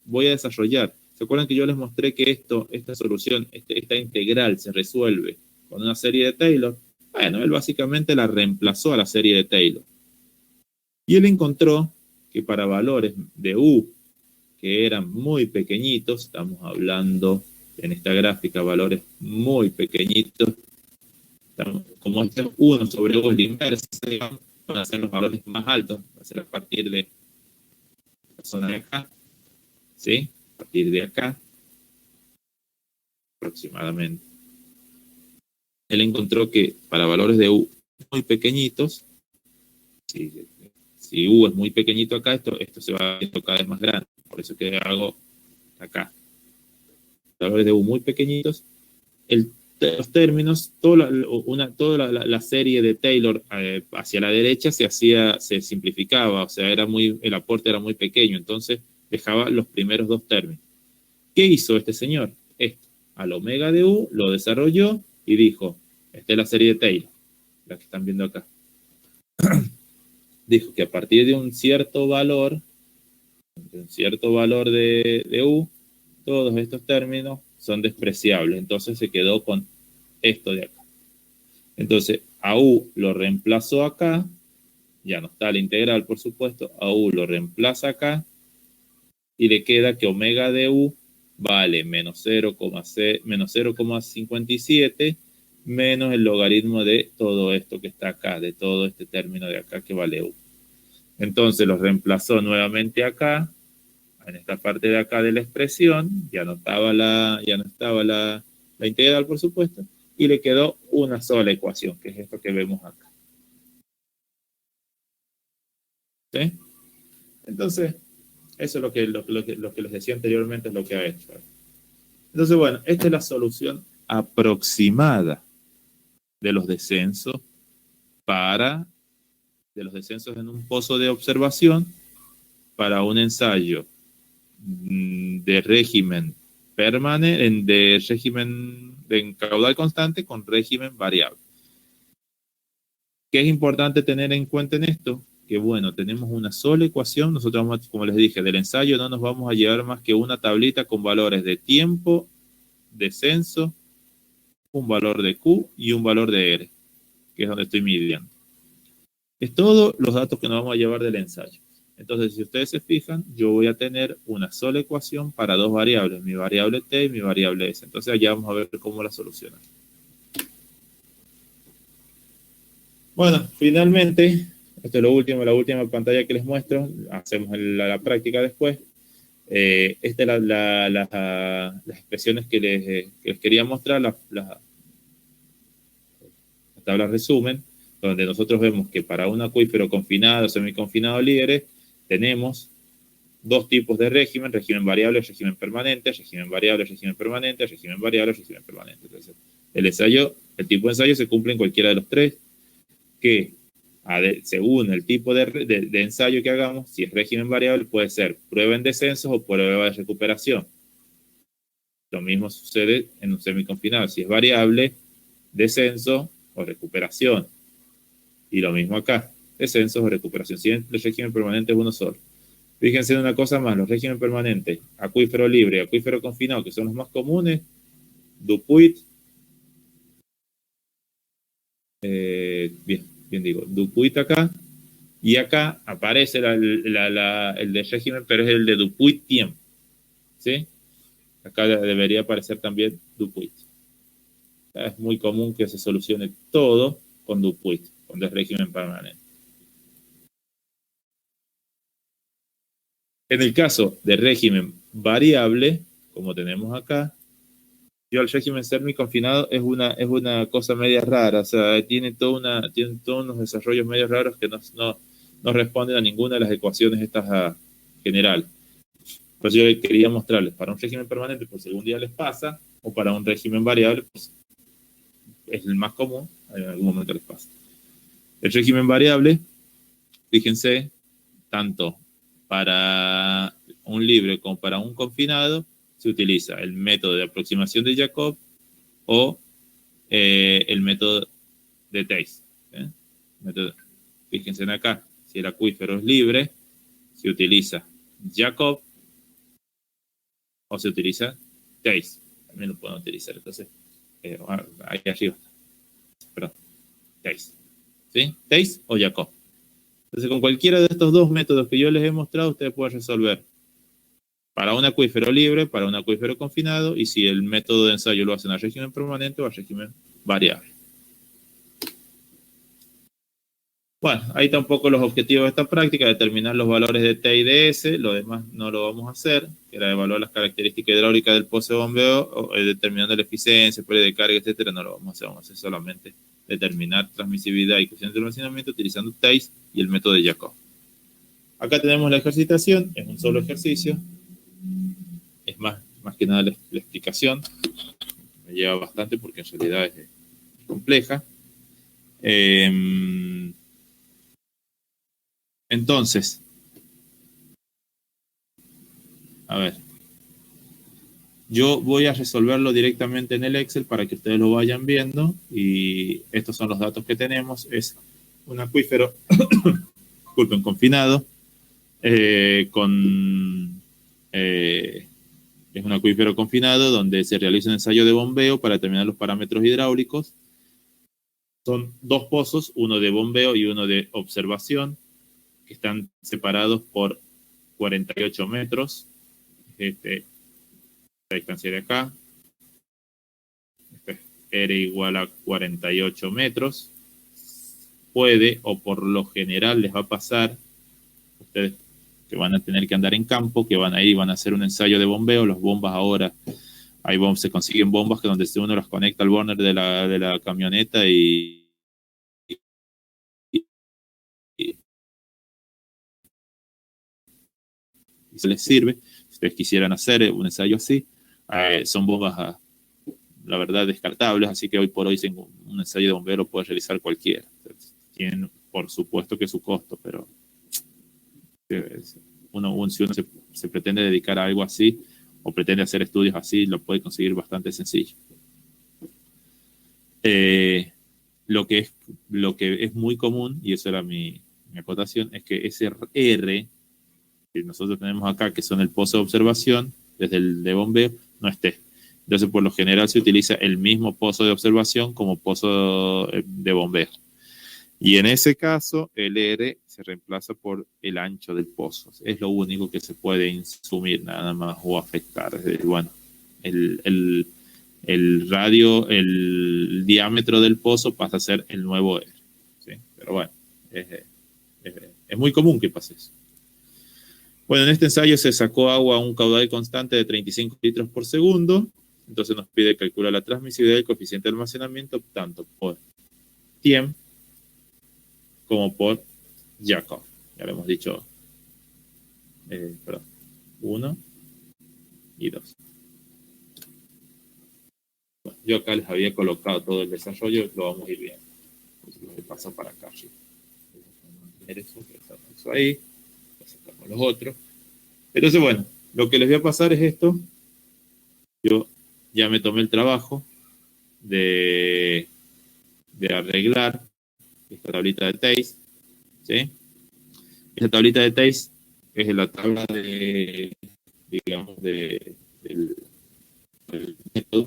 voy a desarrollar. ¿Se acuerdan que yo les mostré que esta solución, esta integral se resuelve con una serie de Taylor? Bueno, él básicamente la reemplazó a la serie de Taylor. Y él encontró que para valores de U que eran muy pequeñitos, estamos hablando en esta gráfica, valores muy pequeñitos, como este 1 sobre U es la inversa, van a ser los valores más altos, va a ser a partir de la zona de acá, ¿sí? A partir de acá, aproximadamente. Él encontró que para valores de U muy pequeñitos, si U es muy pequeñito acá, esto se va viendo cada vez más grande. Por eso que hago acá. Valores de U muy pequeñitos. Los términos, toda la serie de Taylor hacia la derecha se simplificaba, o sea, el aporte era muy pequeño, entonces dejaba los primeros dos términos. ¿Qué hizo este señor? Al omega de U lo desarrolló y dijo, esta es la serie de Taylor, la que están viendo acá. Dijo que a partir de un cierto valor de U, todos estos términos son despreciables. Entonces se quedó con esto de acá. Entonces a U lo reemplazó acá, ya no está la integral, por supuesto, a U lo reemplaza acá y le queda que omega de U vale menos 0,57 menos el logaritmo de todo esto que está acá, de todo este término de acá que vale U. Entonces lo reemplazó nuevamente acá, en esta parte de acá de la expresión, ya no estaba la integral, por supuesto, y le quedó una sola ecuación, que es esto que vemos acá. ¿Sí? Entonces, eso es lo que les decía anteriormente, es lo que ha hecho. Entonces, bueno, esta es la solución aproximada de los descensos en un pozo de observación para un ensayo de régimen permanente, de régimen de caudal constante con régimen variable. ¿Qué es importante tener en cuenta en esto? Que bueno, tenemos una sola ecuación. Nosotros vamos, como les dije, del ensayo no nos vamos a llevar más que una tablita con valores de tiempo, descenso, un valor de Q y un valor de R, que es donde estoy midiendo. Es todos los datos que nos vamos a llevar del ensayo. Entonces, si ustedes se fijan, yo voy a tener una sola ecuación para dos variables, mi variable T y mi variable S. Entonces, allá vamos a ver cómo la solucionamos. Bueno, finalmente, esto es lo último, la última pantalla que les muestro. Hacemos la práctica después. Esta es las expresiones que les quería mostrar, la tabla resumen, donde nosotros vemos que para un acuífero confinado, semiconfinado libre, tenemos dos tipos de régimen variable, régimen permanente, régimen variable, régimen permanente, régimen variable, régimen permanente. Entonces, el tipo de ensayo se cumple en cualquiera de los tres, que según el tipo de ensayo que hagamos, si es régimen variable, puede ser prueba en descensos o prueba de recuperación. Lo mismo sucede en un semiconfinado, si es variable, descenso o recuperación. Y lo mismo acá, descensos o recuperación. Si el régimen permanente es uno solo. Fíjense en una cosa más, los regímenes permanentes, acuífero libre, acuífero confinado, que son los más comunes, Dupuit, Dupuit acá, y acá aparece el de régimen, pero es el de Dupuit tiempo, ¿sí? Acá debería aparecer también Dupuit. Es muy común que se solucione todo con Dupuit, con el régimen permanente. En el caso de régimen variable, como tenemos acá, el régimen semiconfinado es una cosa media rara, o sea, tiene todos unos desarrollos medio raros que no responden a ninguna de las ecuaciones estas generales. Por eso yo quería mostrarles para un régimen permanente, por si algún día les pasa, o para un régimen variable, pues es el más común, en algún momento les pasa. El régimen variable, fíjense, tanto para un libre como para un confinado, se utiliza el método de aproximación de Jacob o el método de Theiss. Fíjense en acá, si el acuífero es libre, se utiliza Jacob o se utiliza Theiss. También lo pueden utilizar, entonces, ahí arriba. Perdón, Theiss. ¿Sí? Theiss o Jacob. Entonces, con cualquiera de estos dos métodos que yo les he mostrado, ustedes pueden resolver para un acuífero libre, para un acuífero confinado, y si el método de ensayo lo hacen a régimen permanente o a régimen variable. Bueno, ahí están un poco los objetivos de esta práctica: determinar los valores de T y de S. Lo demás no lo vamos a hacer, que era evaluar las características hidráulicas del pozo de bombeo, determinando la eficiencia, pérdida de carga, etcétera. No lo vamos a hacer, vamos a hacer solamente determinar transmisibilidad y coeficiente de almacenamiento utilizando Theiss y el método de Jacob. Acá tenemos la ejercitación, es un solo ejercicio. Es más que nada la explicación. Me lleva bastante porque en realidad es compleja. Entonces, a ver, yo voy a resolverlo directamente en el Excel para que ustedes lo vayan viendo, y estos son los datos que tenemos. Es un acuífero disculpen, confinado, es un acuífero confinado donde se realiza un ensayo de bombeo para determinar los parámetros hidráulicos. Son dos pozos, uno de bombeo y uno de observación, que están separados por 48 metros. La distancia de acá. R igual a 48 metros. Puede, o por lo general les va a pasar, ustedes que van a tener que andar en campo, que van a ir y van a hacer un ensayo de bombeo. Las bombas ahora, se consiguen bombas que donde uno las conecta al burner de la camioneta y se les sirve. Si ustedes quisieran hacer un ensayo así, son bombas, la verdad, descartables, así que hoy por hoy un ensayo de bombeo lo puede realizar cualquiera. Tienen, por supuesto, que su costo, pero si uno se pretende dedicar a algo así o pretende hacer estudios así, lo puede conseguir bastante sencillo. Lo que es muy común, y eso era mi acotación, es que ese R que nosotros tenemos acá, que son el pozo de observación, desde el de bombeo, no esté. Entonces, por lo general se utiliza el mismo pozo de observación como pozo de bombeo. Y en ese caso, el R se reemplaza por el ancho del pozo. Es lo único que se puede insumir nada más o afectar. Bueno, el radio, el diámetro del pozo pasa a ser el nuevo R. ¿Sí? Pero bueno, es muy común que pase eso. Bueno, en este ensayo se sacó agua a un caudal constante de 35 litros por segundo. Entonces nos pide calcular la transmisibilidad y el coeficiente de almacenamiento tanto por Thiem como por Jacob. Ya lo hemos dicho, 1 y 2. Bueno, yo acá les había colocado todo el desarrollo, lo vamos a ir viendo. Entonces lo que pasa para acá arriba. Eso ahí, sacamos los otros. Entonces, bueno, lo que les voy a pasar es esto. Yo ya me tomé el trabajo de arreglar esta tablita de Theiss, ¿sí? Esta tablita de Theiss es la tabla del método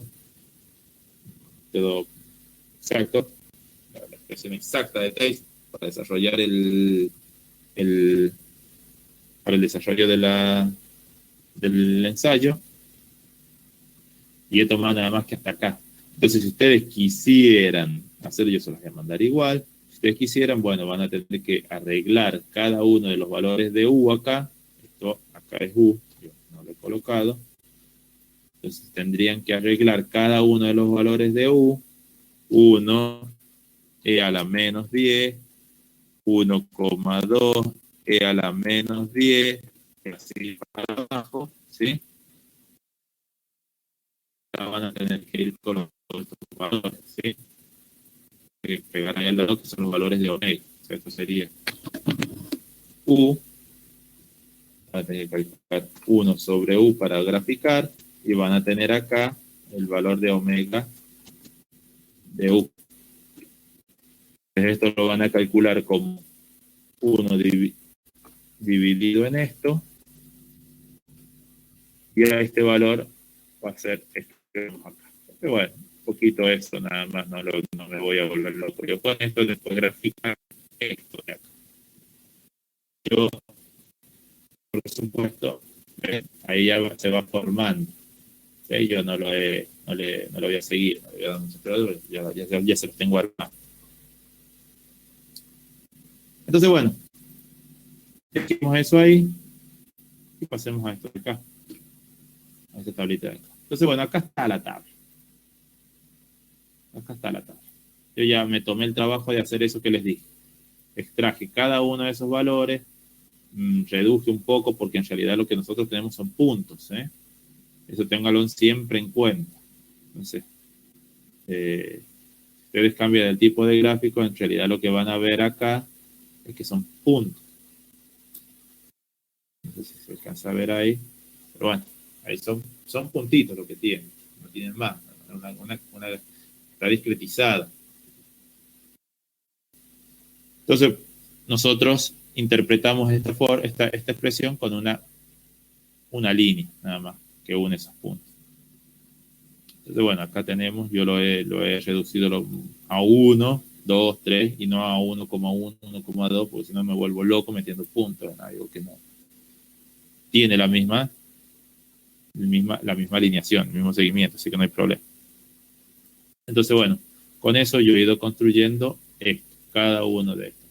exacto, la expresión exacta de Theiss para desarrollar para el desarrollo del ensayo, y he tomado nada más que hasta acá. Entonces, si ustedes quisieran hacer, yo se los voy a mandar igual. Si ustedes quisieran, bueno, van a tener que arreglar cada uno de los valores de U acá. Esto acá es U, yo no lo he colocado. Entonces, tendrían que arreglar cada uno de los valores de U. 1, E a la menos 10, 1,2, E a la menos 10, así para abajo, ¿sí? Van a tener que ir con estos valores, ¿sí? Pegar ahí al lado que son los valores de omega. O sea, esto sería U, van a tener que calcular 1 sobre U para graficar, y van a tener acá el valor de omega de U. Entonces esto lo van a calcular como 1 dividido en esto, y a este valor va a ser esto que vemos acá. Pero bueno, un poquito eso nada más, no me voy a volver loco. Yo con esto después graficar esto de acá. Yo, por supuesto, ahí ya se va formando. ¿Sí? Yo no lo voy a seguir, no le voy a dar mucho, pero ya se los tengo armados. Entonces, bueno, dejemos eso ahí y pasemos a esto de acá, a esta tablita de acá. Entonces, bueno, acá está la tabla. Acá está la tabla. Yo ya me tomé el trabajo de hacer eso que les dije. Extraje cada uno de esos valores, reduje un poco, porque en realidad lo que nosotros tenemos son puntos, ¿eh? Eso ténganlo siempre en cuenta. Entonces, ustedes cambian el tipo de gráfico, en realidad lo que van a ver acá es que son puntos. No sé si se alcanza a ver ahí, pero bueno, ahí son puntitos lo que tienen, no tienen más, está discretizada. Entonces, nosotros interpretamos esta expresión con una línea, nada más, que une esos puntos. Entonces, bueno, acá tenemos, yo lo he reducido a 1, 2, 3, y no a 1,1, 1,2, porque si no me vuelvo loco metiendo puntos en algo que no tiene la misma alineación, el mismo seguimiento, así que no hay problema. Entonces, bueno, con eso yo he ido construyendo cada uno de estos.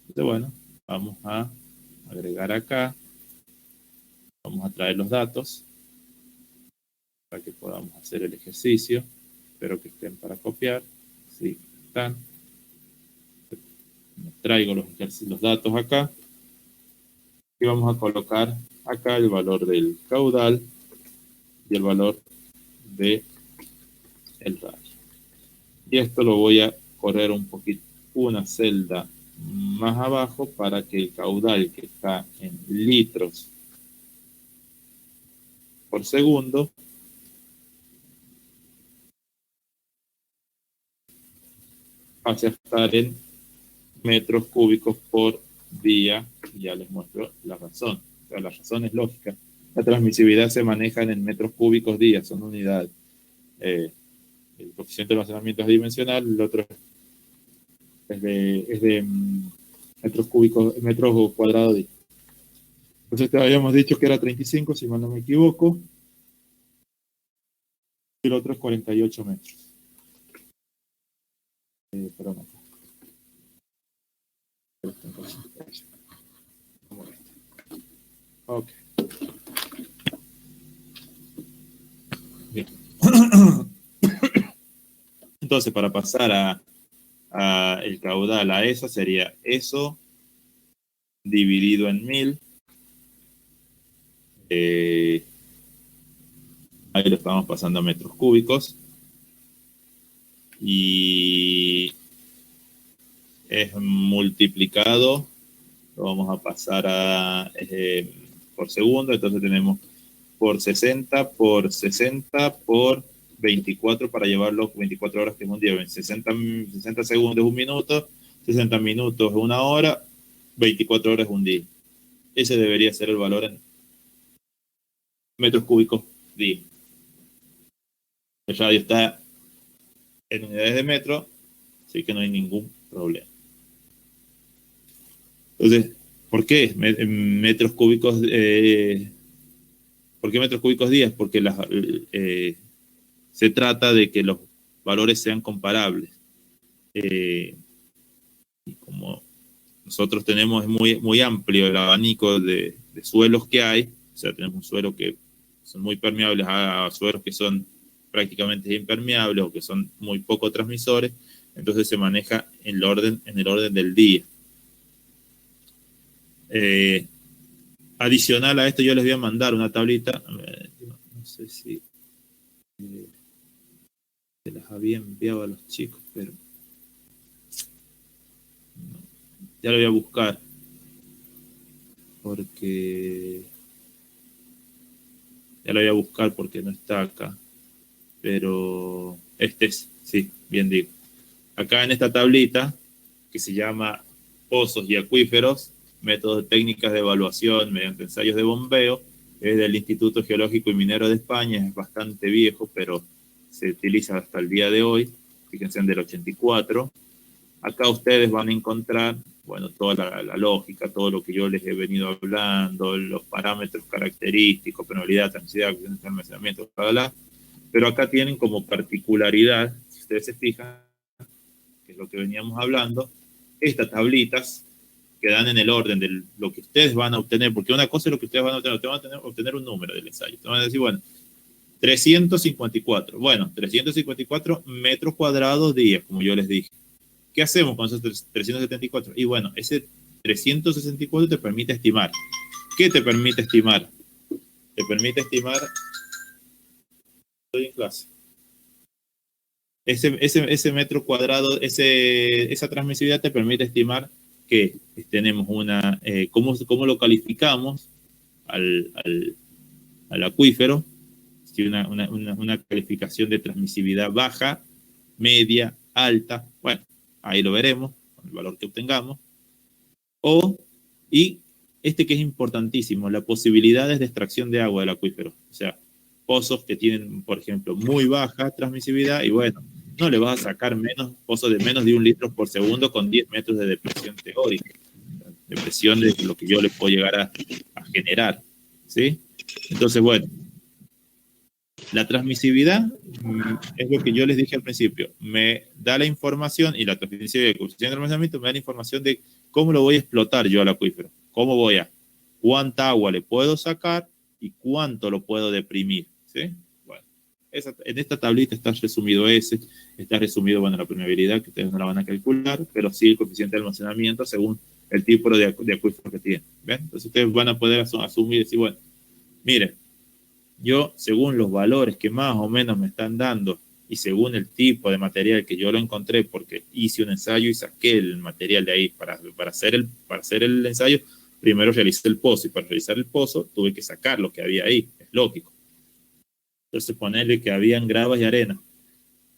Entonces, bueno, vamos a agregar acá, vamos a traer los datos para que podamos hacer el ejercicio. Espero que estén para copiar. Sí, están. Traigo los datos acá y vamos a colocar acá el valor del caudal y el valor de el radio. Y esto lo voy a correr un poquito, una celda más abajo, para que el caudal, que está en litros por segundo, pase a estar en metros cúbicos por día. Y ya les muestro la razón. O sea, la razón es lógica. La transmisibilidad se maneja en metros cúbicos día, son unidades. El coeficiente de almacenamiento es dimensional, el otro es de metros cúbicos, metros cuadrados día. Entonces te habíamos dicho que era 35, si mal no me equivoco, y el otro es 48 metros. Perdón. Ok. Bien. Entonces, para pasar a el caudal a eso, sería eso dividido en 1000. Ahí lo estamos pasando a metros cúbicos. Y es multiplicado, lo vamos a pasar a por segundo. Entonces tenemos por 60 por 24, para llevarlo 24 horas, que es un día. 60 segundos es un minuto, 60 minutos es una hora, 24 horas es un día. Ese debería ser el valor en metros cúbicos día. El radio está en unidades de metro, así que no hay ningún problema. Entonces, ¿por qué metros cúbicos? ¿Por qué metros cúbicos días? Porque se trata de que los valores sean comparables. Y como nosotros tenemos muy, muy amplio el abanico de suelos que hay, o sea, tenemos un suelo que son muy permeables a suelos que son prácticamente impermeables o que son muy poco transmisores, entonces se maneja en el orden del día. Adicional a esto, yo les voy a mandar una tablita, no sé si se las había enviado a los chicos, pero no, ya lo voy a buscar, porque Ya lo voy a buscar porque no está acá. Pero este es, sí, bien digo. Acá en esta tablita, que se llama Pozos y Acuíferos, métodos técnicas de evaluación mediante ensayos de bombeo, es del Instituto Geológico y Minero de España, es bastante viejo, pero se utiliza hasta el día de hoy, fíjense en del 84. Acá ustedes van a encontrar, bueno, toda la lógica, todo lo que yo les he venido hablando, los parámetros característicos, penalidad, transmisividad, almacenamiento, bla, bla, bla. Pero acá tienen como particularidad, si ustedes se fijan, que es lo que veníamos hablando, estas tablitas que dan en el orden de lo que ustedes van a obtener, porque una cosa es lo que ustedes van a obtener, ustedes van a obtener un número del ensayo. Ustedes van a decir, bueno, 354. Bueno, 354 metros cuadrados día, como yo les dije. ¿Qué hacemos con esos 374? Y bueno, ese 364 te permite estimar. ¿Qué te permite estimar? Te permite estimar... Estoy en clase. Ese metro cuadrado, esa transmisividad te permite estimar que tenemos una... ¿cómo lo calificamos al acuífero? Si una calificación de transmisividad baja, media, alta, bueno, ahí lo veremos, con el valor que obtengamos. Y que es importantísimo, las posibilidades de extracción de agua del acuífero. O sea, pozos que tienen, por ejemplo, muy baja transmisividad y bueno, no le vas a sacar pozos de menos de 1 litro por segundo con 10 metros de depresión teórica. Depresión de lo que yo le puedo llegar a generar. ¿Sí? Entonces, bueno, la transmisividad es lo que yo les dije al principio. Me da la información y la transmisividad de coeficiente de almacenamiento me da la información de cómo lo voy a explotar yo al acuífero. Cuánta agua le puedo sacar y cuánto lo puedo deprimir. ¿Sí? Bueno, en esta tablita está resumido está resumido, bueno, la permeabilidad, que ustedes no la van a calcular, pero sí el coeficiente de almacenamiento según el tipo de acuífero que tienen. ¿Ven? Entonces ustedes van a poder asumir y decir, bueno, miren, yo según los valores que más o menos me están dando y según el tipo de material que yo lo encontré, porque hice un ensayo y saqué el material de ahí para hacer el ensayo, primero realicé el pozo y para realizar el pozo tuve que sacar lo que había ahí, es lógico. Entonces ponerle que habían gravas y arena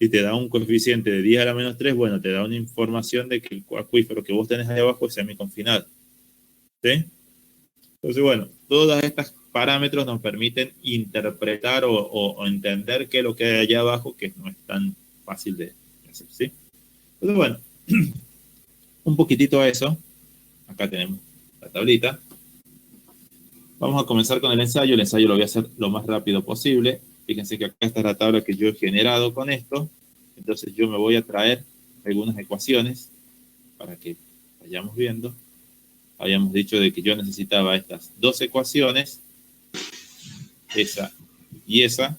y te da un coeficiente de 10 a la menos 3, bueno, te da una información de que el acuífero que vos tenés ahí abajo es semiconfinado. ¿Sí? Entonces, bueno, todas estas parámetros nos permiten interpretar o entender qué es lo que hay allá abajo, que no es tan fácil de hacer, ¿sí? Entonces, bueno, un poquitito a eso. Acá tenemos la tablita. Vamos a comenzar con el ensayo. El ensayo lo voy a hacer lo más rápido posible. Fíjense que acá está la tabla que yo he generado con esto. Entonces yo me voy a traer algunas ecuaciones para que vayamos viendo. Habíamos dicho de que yo necesitaba estas dos ecuaciones, esa y esa.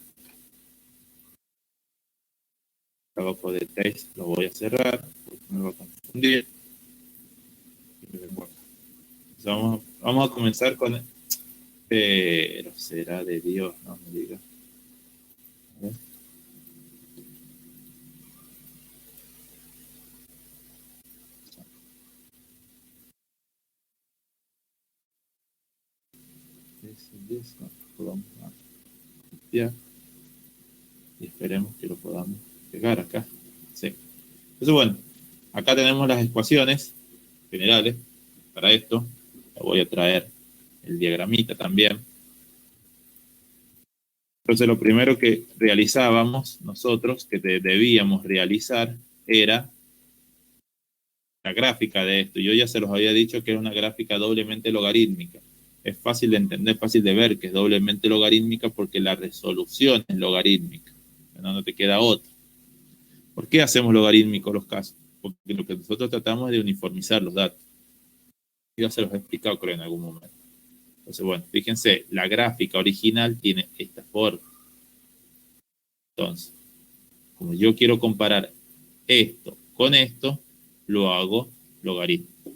Abajo de 3 lo voy a cerrar, porque me va a confundir. Entonces vamos a comenzar con... Pero será de Dios, no me digas. A ver. Eso, podamos copiar y esperemos que lo podamos pegar acá. Sí. Entonces, bueno, acá tenemos las ecuaciones generales para esto. Le voy a traer el diagramita también. Entonces, lo primero que realizábamos nosotros, que debíamos realizar, era la gráfica de esto. Yo ya se los había dicho que era una gráfica doblemente logarítmica. Es fácil de entender, fácil de ver que es doblemente logarítmica porque la resolución es logarítmica. No te queda otra. ¿Por qué hacemos logarítmicos los casos? Porque lo que nosotros tratamos es de uniformizar los datos. Ya se los he explicado, creo, en algún momento. Entonces, bueno, fíjense, la gráfica original tiene esta forma. Entonces, como yo quiero comparar esto con esto, lo hago logarítmico.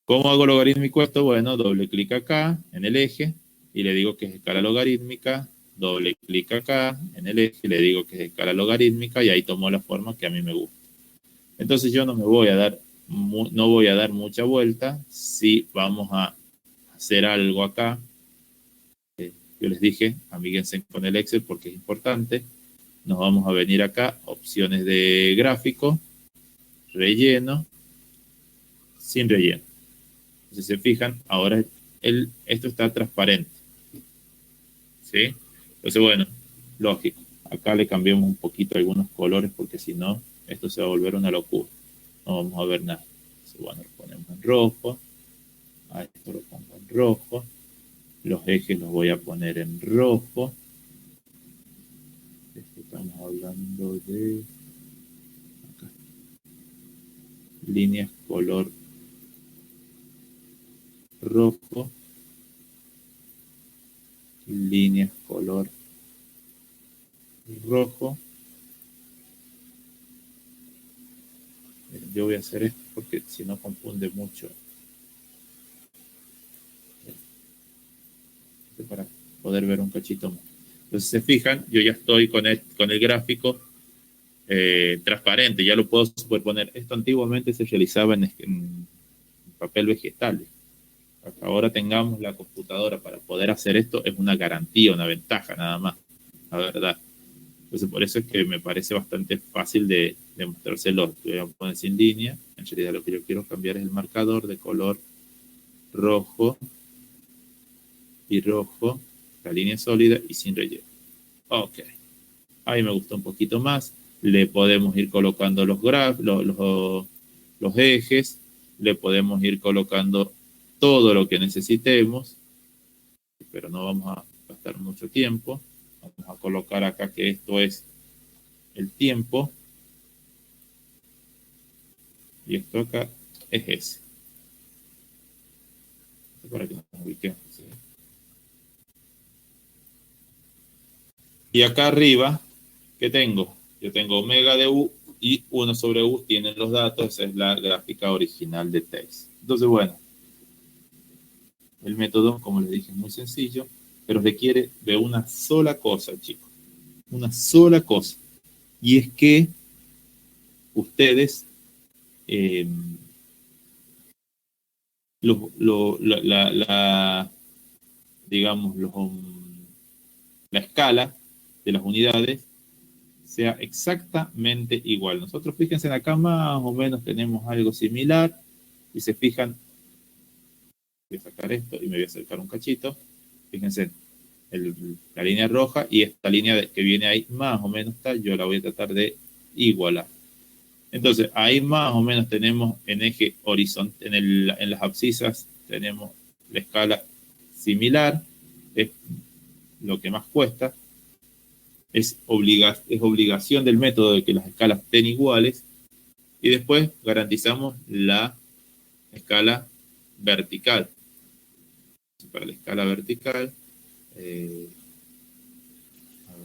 ¿Cómo hago logarítmico esto? Bueno, doble clic acá en el eje y le digo que es escala logarítmica, doble clic acá en el eje y le digo que es escala logarítmica y ahí tomó la forma que a mí me gusta. Entonces yo no voy a dar mucha vuelta si vamos a hacer algo acá. Yo les dije, amíguense con el Excel porque es importante. Nos vamos a venir acá, opciones de gráfico, relleno, sin relleno. Si se fijan, ahora esto está transparente. ¿Sí? Entonces, bueno, lógico. Acá le cambiamos un poquito algunos colores porque si no, esto se va a volver una locura. No vamos a ver nada. Entonces, bueno, lo ponemos en rojo. A esto lo pongo en rojo. Los ejes los voy a poner en rojo. Estamos hablando de acá. Líneas color rojo. Líneas color rojo. Yo voy a hacer esto porque si no confunde mucho. Para poder ver un cachito más. Entonces se fijan, yo ya estoy con el gráfico transparente, ya lo puedo superponer. Esto antiguamente se realizaba en papel vegetal. Ahora tengamos la computadora para poder hacer esto, es una garantía, una ventaja nada más, la verdad. Entonces por eso es que me parece bastante fácil de mostrárselo. Voy a poner sin línea. En realidad lo que yo quiero cambiar es el marcador de color rojo y rojo, la línea sólida y sin relleno. Ok. Ahí me gustó un poquito más. Le podemos ir colocando los ejes. Le podemos ir colocando todo lo que necesitemos. Pero no vamos a gastar mucho tiempo. Vamos a colocar acá que esto es el tiempo. Y esto acá es ese. Para que nos ubiquemos. ¿Sí? Y acá arriba, ¿qué tengo? Yo tengo omega de U y 1 sobre U tienen los datos. Esa es la gráfica original de TACE. Entonces, bueno, el método, como les dije, es muy sencillo, pero requiere de una sola cosa, chicos. Una sola cosa. Y es que ustedes digamos, la escala de las unidades sea exactamente igual. Nosotros, fíjense, acá más o menos tenemos algo similar. Y se fijan, voy a sacar esto y me voy a acercar un cachito. Fíjense, la línea roja y esta línea que viene ahí más o menos está, yo la voy a tratar de igualar. Entonces, ahí más o menos tenemos en eje horizontal, en las abscisas tenemos la escala similar, es lo que más cuesta. Es obligación del método de que las escalas estén iguales y después garantizamos la escala vertical. Para la escala vertical, a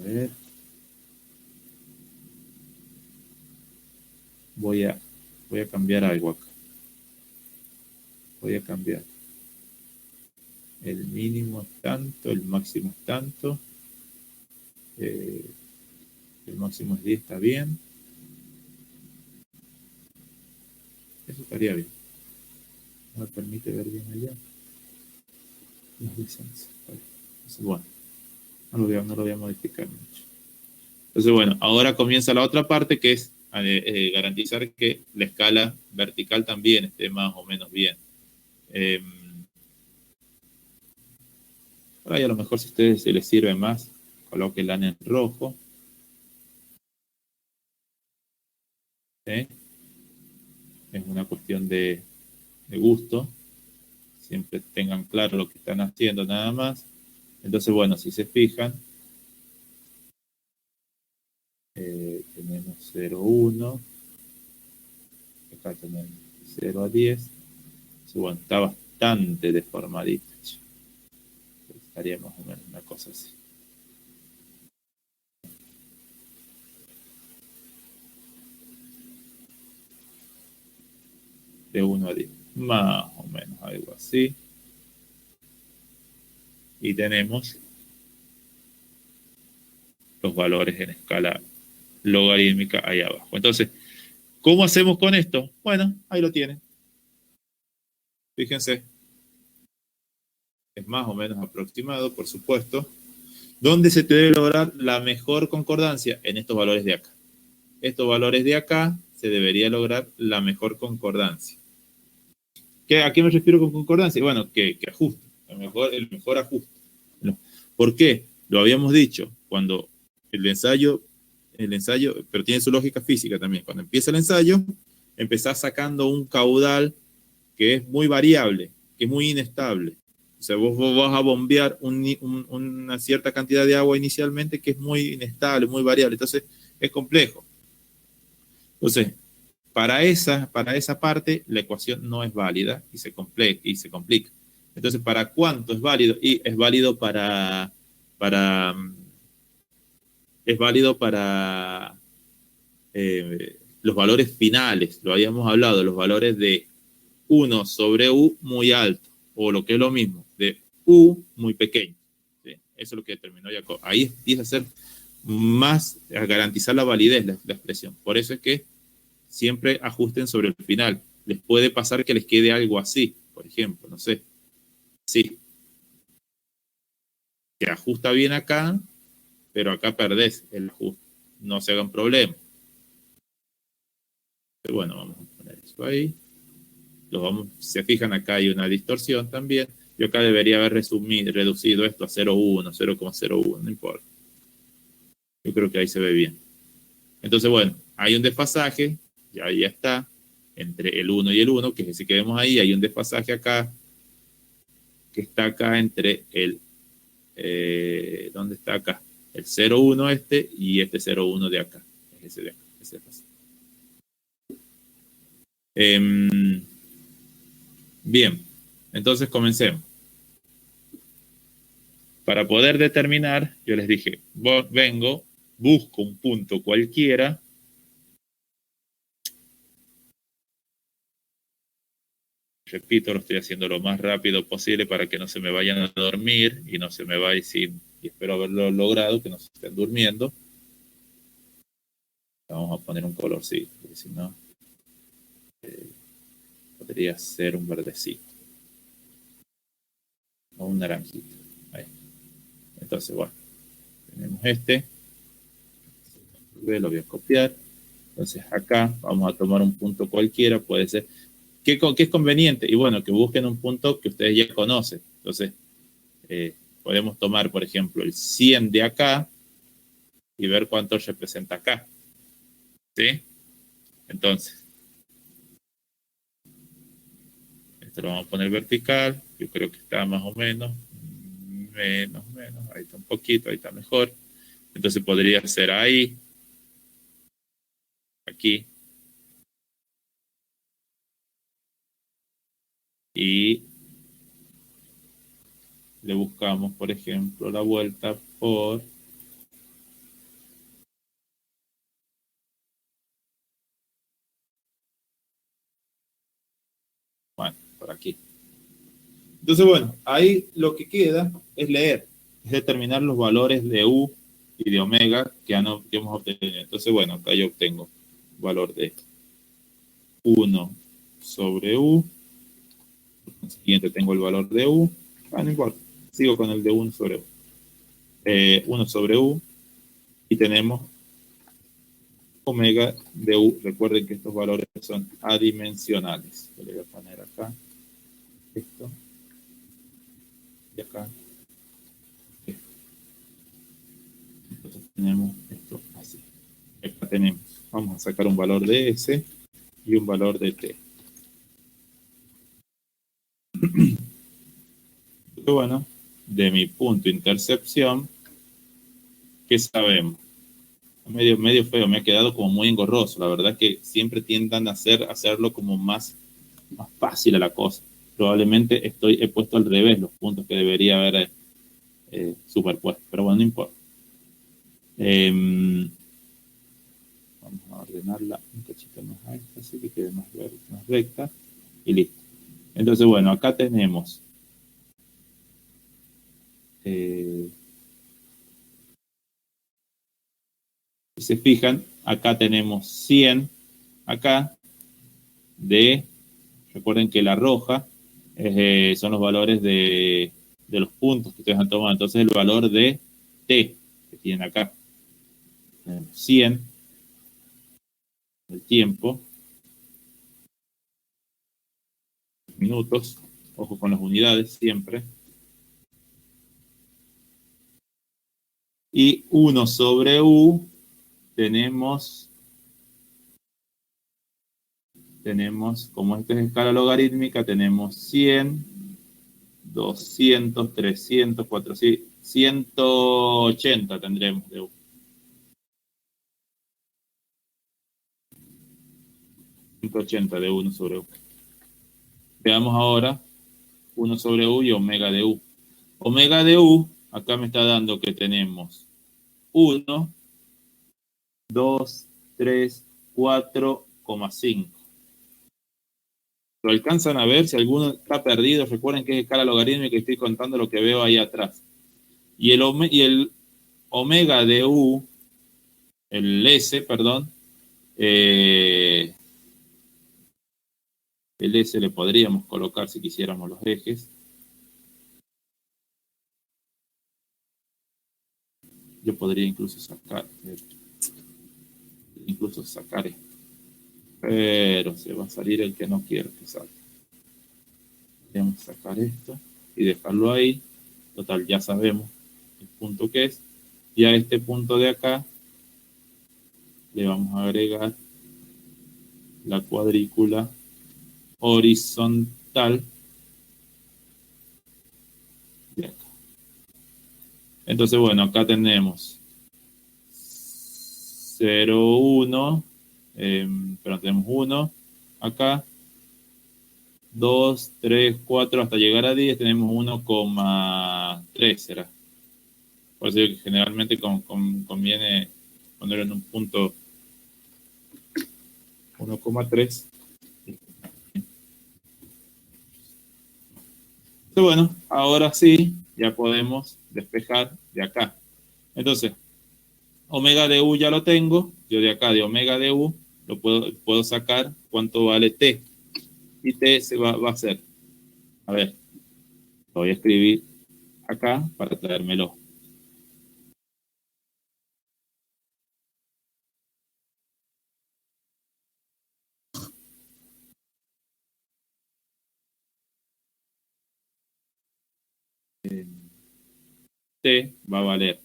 ver, voy a cambiar algo acá. Voy a cambiar. El mínimo es tanto, el máximo es tanto. El máximo es 10, está bien. Eso estaría bien. No me permite ver bien allá. Las licencias. Entonces, bueno, no lo voy a modificar mucho. Entonces, bueno, ahora comienza la otra parte que es garantizar que la escala vertical también esté más o menos bien. Ahora ya a lo mejor si a ustedes se les sirve más, colóquenla en rojo. ¿Sí? Es una cuestión de gusto. Siempre tengan claro lo que están haciendo nada más. Entonces, bueno, si se fijan, tenemos 0,1. Acá tenemos 0 a 10. Entonces, bueno, está bastante deformadito. Estaría más o menos una cosa así. De 1 a 10. Más o menos algo así. Y tenemos los valores en escala logarítmica ahí abajo. Entonces, ¿cómo hacemos con esto? Bueno, ahí lo tienen. Fíjense. Es más o menos aproximado, por supuesto. ¿Dónde se te debe lograr la mejor concordancia? En estos valores de acá. Estos valores de acá se debería lograr la mejor concordancia. ¿A qué me refiero con concordancia? Bueno, que ajuste, el mejor ajuste. ¿Por qué? Lo habíamos dicho, cuando el ensayo, pero tiene su lógica física también. Cuando empieza el ensayo, empezás sacando un caudal que es muy variable, que es muy inestable. O sea, vos vas a bombear una cierta cantidad de agua inicialmente que es muy inestable, muy variable. Entonces, es complejo. Entonces, para esa parte, la ecuación no es válida y se complica. Entonces, ¿para cuánto es válido? Y es válido para los valores finales. Lo habíamos hablado, los valores de 1 sobre U muy alto, o lo que es lo mismo, de U muy pequeño. ¿Sí? Eso es lo que determinó Jacob. Ahí empieza a ser más, a garantizar la validez la expresión. Por eso es que siempre ajusten sobre el final. Les puede pasar que les quede algo así, por ejemplo, no sé. Sí. Que ajusta bien acá, pero acá perdés el ajuste. No se hagan problema. Pero bueno, vamos a poner eso ahí. Se fijan, acá hay una distorsión también. Yo acá debería haber reducido esto a 0,1, 0,01, no importa. Yo creo que ahí se ve bien. Entonces, bueno, hay un desfasaje, ya está, entre el 1 y el 1, que si que vemos ahí, hay un desfasaje acá, que está acá entre el, ¿dónde está acá? El 0,1 y este 0,1 de acá. Es ese de acá, ese desfasaje. Bien, entonces comencemos. Para poder determinar, yo les dije, busco un punto cualquiera. Repito, lo estoy haciendo lo más rápido posible para que no se me vayan a dormir y no se me vaya y espero haberlo logrado, que no se estén durmiendo. Vamos a poner un colorcito, porque si no, podría ser un verdecito. O un naranjito. Ahí. Entonces, bueno, tenemos lo voy a copiar. Entonces acá vamos a tomar un punto cualquiera, puede ser. ¿Qué es conveniente? Y bueno, que busquen un punto que ustedes ya conocen. Entonces, podemos tomar, por ejemplo, el 100 de acá y ver cuánto representa acá. ¿Sí? Entonces, esto lo vamos a poner vertical. Yo creo que está más o menos. Menos. Ahí está un poquito, ahí está mejor. Entonces podría ser ahí. Aquí. Y le buscamos, por ejemplo, la vuelta por aquí. Entonces, bueno, ahí lo que queda es leer, es determinar los valores de U y de omega que hemos obtenido. Entonces, bueno, acá yo obtengo valor de 1 sobre U. En el siguiente tengo el valor de U. No importa, sigo con el de 1 sobre U. 1 sobre U. Y tenemos omega de U. Recuerden que estos valores son adimensionales. Yo le voy a poner acá esto. Y acá esto. Entonces tenemos esto así. Acá tenemos. Vamos a sacar un valor de S y un valor de T. Bueno, de mi punto de intercepción, ¿qué sabemos? Medio feo, me ha quedado como muy engorroso. La verdad que siempre tiendan a hacerlo como más fácil a la cosa. Probablemente he puesto al revés los puntos que debería haber superpuesto, pero bueno, no importa. Vamos a ordenarla un cachito más a esta, así que quede más recta y listo. Entonces, bueno, acá tenemos si se fijan, acá tenemos 100 acá recuerden que la roja son los valores de los puntos que ustedes han tomado. Entonces el valor de T que tienen acá. Tenemos 100, el tiempo, minutos, ojo con las unidades siempre. Y 1 sobre U tenemos, como esta es escala logarítmica, tenemos 100, 200, 300, 400, 180 tendremos de U. De 1 sobre U. Veamos ahora 1 sobre U y omega de U. Omega de U, acá me está dando que tenemos 1, 2, 3, 4,5. ¿Lo alcanzan a ver? Si alguno está perdido, recuerden que es escala logarítmica y estoy contando lo que veo ahí atrás. Y el omega de U, el S, perdón, el S le podríamos colocar si quisiéramos los ejes. Yo podría incluso sacar esto. Pero se va a salir el que no quiero que salga. Podríamos sacar esto y dejarlo ahí. Total, ya sabemos el punto que es. Y a este punto de acá le vamos a agregar la cuadrícula horizontal de acá. Entonces, bueno, acá tenemos 0, 1, pero tenemos 1 acá, 2, 3, 4, hasta llegar a 10 tenemos 1,3 será. Por eso que generalmente conviene ponerlo en un punto 1,3. Entonces, bueno, ahora sí, ya podemos despejar de acá. Entonces, omega de U ya lo tengo. Yo de acá, de omega de U, lo puedo sacar cuánto vale T. Y T se va a hacer. A ver, lo voy a escribir acá para traérmelo. T va a valer.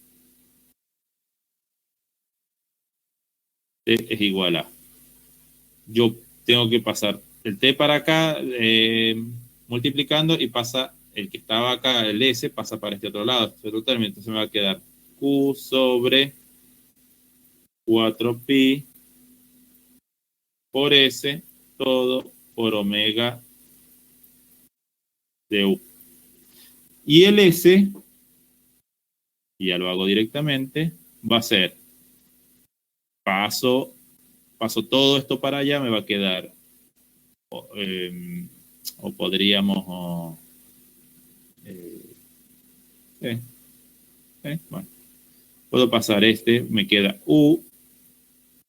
T es igual a. Yo tengo que pasar el T para acá multiplicando y pasa el que estaba acá, el S, pasa para este otro lado, este otro término. Entonces me va a quedar Q sobre 4pi por S, todo por omega de U. Y el S, y ya lo hago directamente, va a ser, paso todo esto para allá, me va a quedar, o podríamos, bueno, puedo pasar me queda U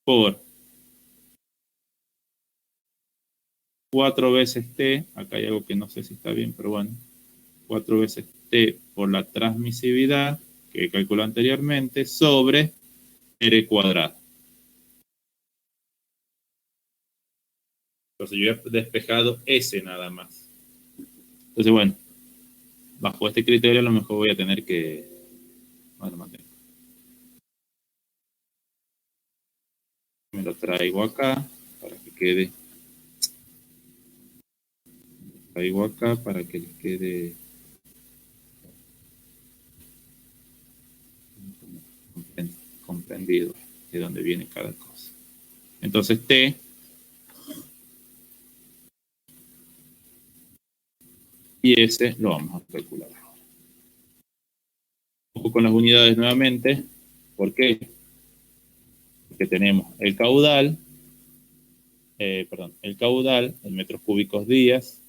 por 4 veces T, acá hay algo que no sé si está bien, pero bueno, 4 veces T por la transmisividad que calculé anteriormente sobre R cuadrado. Entonces yo he despejado S nada más. Entonces bueno, bajo este criterio a lo mejor voy a tener que... Bueno, me lo traigo acá para que quede... Traigo acá para que les quede... comprendido de dónde viene cada cosa. Entonces T y S lo vamos a calcular ahora. Un poco con las unidades nuevamente. ¿Por qué? Porque tenemos el caudal, en metros cúbicos días,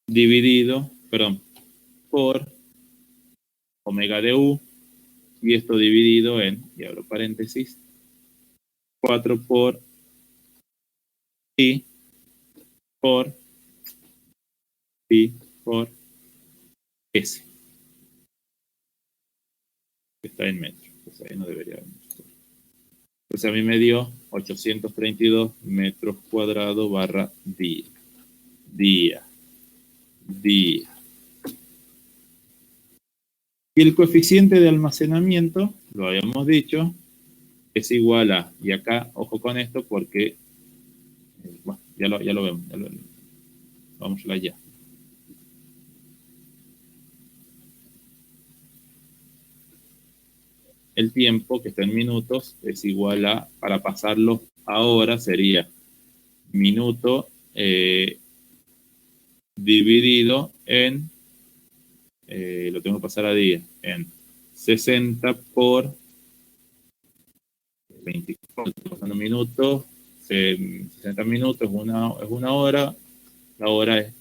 dividido, por omega de U, y esto dividido en, y abro paréntesis, 4 por pi por S. está en metros. Pues ahí no debería haber mucho. Pues a mí me dio 832 metros cuadrados barra día. Día. Y el coeficiente de almacenamiento, lo habíamos dicho, es igual a, y acá, ojo con esto porque, bueno, ya lo vemos, vamos allá. El tiempo, que está en minutos, es igual a, para pasarlo a horas, sería minuto dividido en, lo tengo que pasar a día, en 60 por 24, pasando minutos, 60 minutos es una hora, la hora es,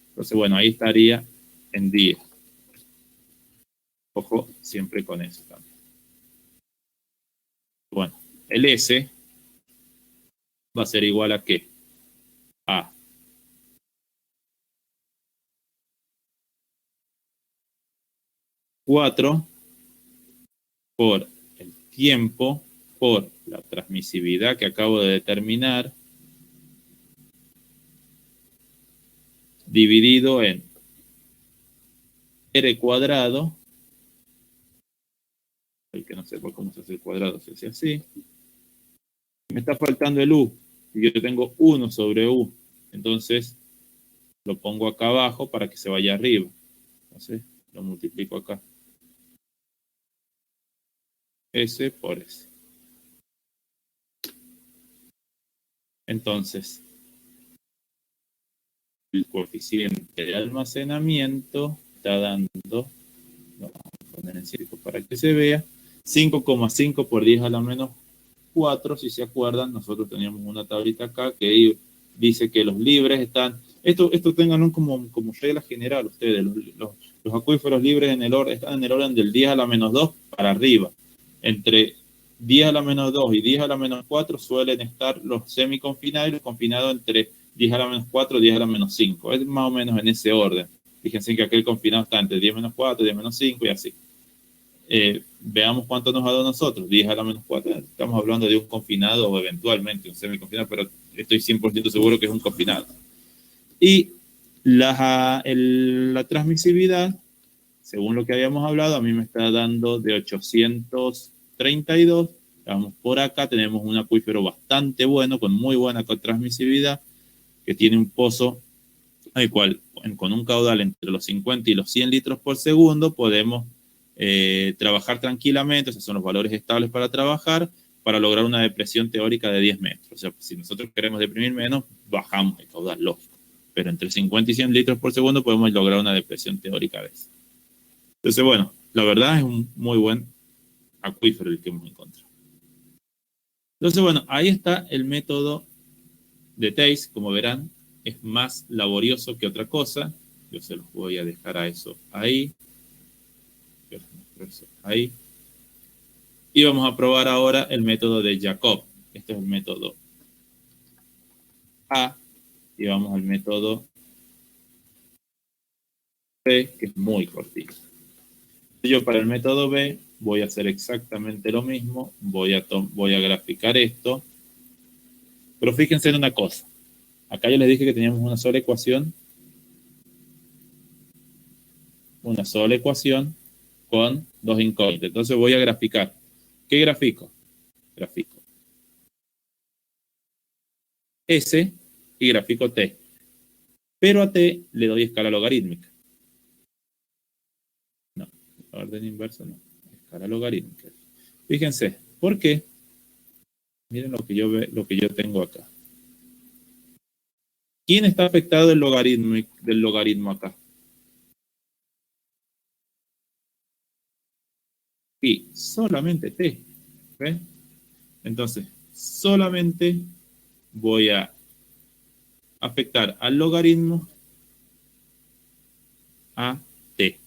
entonces bueno, ahí estaría en día. Ojo siempre con eso también. Bueno, el S va a ser igual a ¿qué? A 4 por el tiempo por la transmisividad que acabo de determinar dividido en R cuadrado, el que no sepa cómo se hace el cuadrado se hace así. Me está faltando el U y yo tengo 1 sobre U, entonces lo pongo acá abajo para que se vaya arriba, entonces lo multiplico acá. S por S. Entonces, el coeficiente de almacenamiento está dando, lo vamos a poner en circo para que se vea, 5,5 por 10 a la menos 4. Si se acuerdan, nosotros teníamos una tablita acá que dice que los libres están, esto tengan como regla general ustedes, los acuíferos libres están en el orden del 10 a la menos 2 para arriba. Entre 10 a la menos 2 y 10 a la menos 4 suelen estar los semiconfinados y los confinados entre 10 a la menos 4 y 10 a la menos 5. Es más o menos en ese orden. Fíjense que aquel confinado está entre 10 menos 4, 10 menos 5 y así. Veamos cuánto nos ha dado a nosotros. 10 a la menos 4. Estamos hablando de un confinado o eventualmente un semiconfinado, pero estoy 100% seguro que es un confinado. Y la transmisividad, según lo que habíamos hablado, a mí me está dando de 832. Vamos por acá, tenemos un acuífero bastante bueno, con muy buena transmisividad, que tiene un pozo al cual, con un caudal entre los 50 y los 100 litros por segundo, podemos trabajar tranquilamente. Esos son los valores estables para trabajar, para lograr una depresión teórica de 10 metros. O sea, si nosotros queremos deprimir menos, bajamos el caudal, lógico. Pero entre 50 y 100 litros por segundo podemos lograr una depresión teórica de eso. Entonces, bueno, la verdad es un muy buen acuífero el que hemos encontrado. Entonces, bueno, ahí está el método de Theiss. Como verán, es más laborioso que otra cosa. Yo se los voy a dejar a eso ahí. Ahí. Y vamos a probar ahora el método de Jacob. Este es el método A. Y vamos al método B, que es muy cortito. Yo para el método B voy a hacer exactamente lo mismo. Voy a graficar esto. Pero fíjense en una cosa. Acá yo les dije que teníamos una sola ecuación. Una sola ecuación con dos incógnitas. Entonces voy a graficar. ¿Qué grafico? Grafico S y grafico T. Pero a T le doy escala logarítmica. No, orden inverso no. Escala logarítmica. Fíjense, ¿por qué? Miren lo que yo tengo acá. ¿Quién está afectado del logaritmo acá? Y solamente T. ¿Ven? Entonces, solamente voy a afectar al logaritmo a T,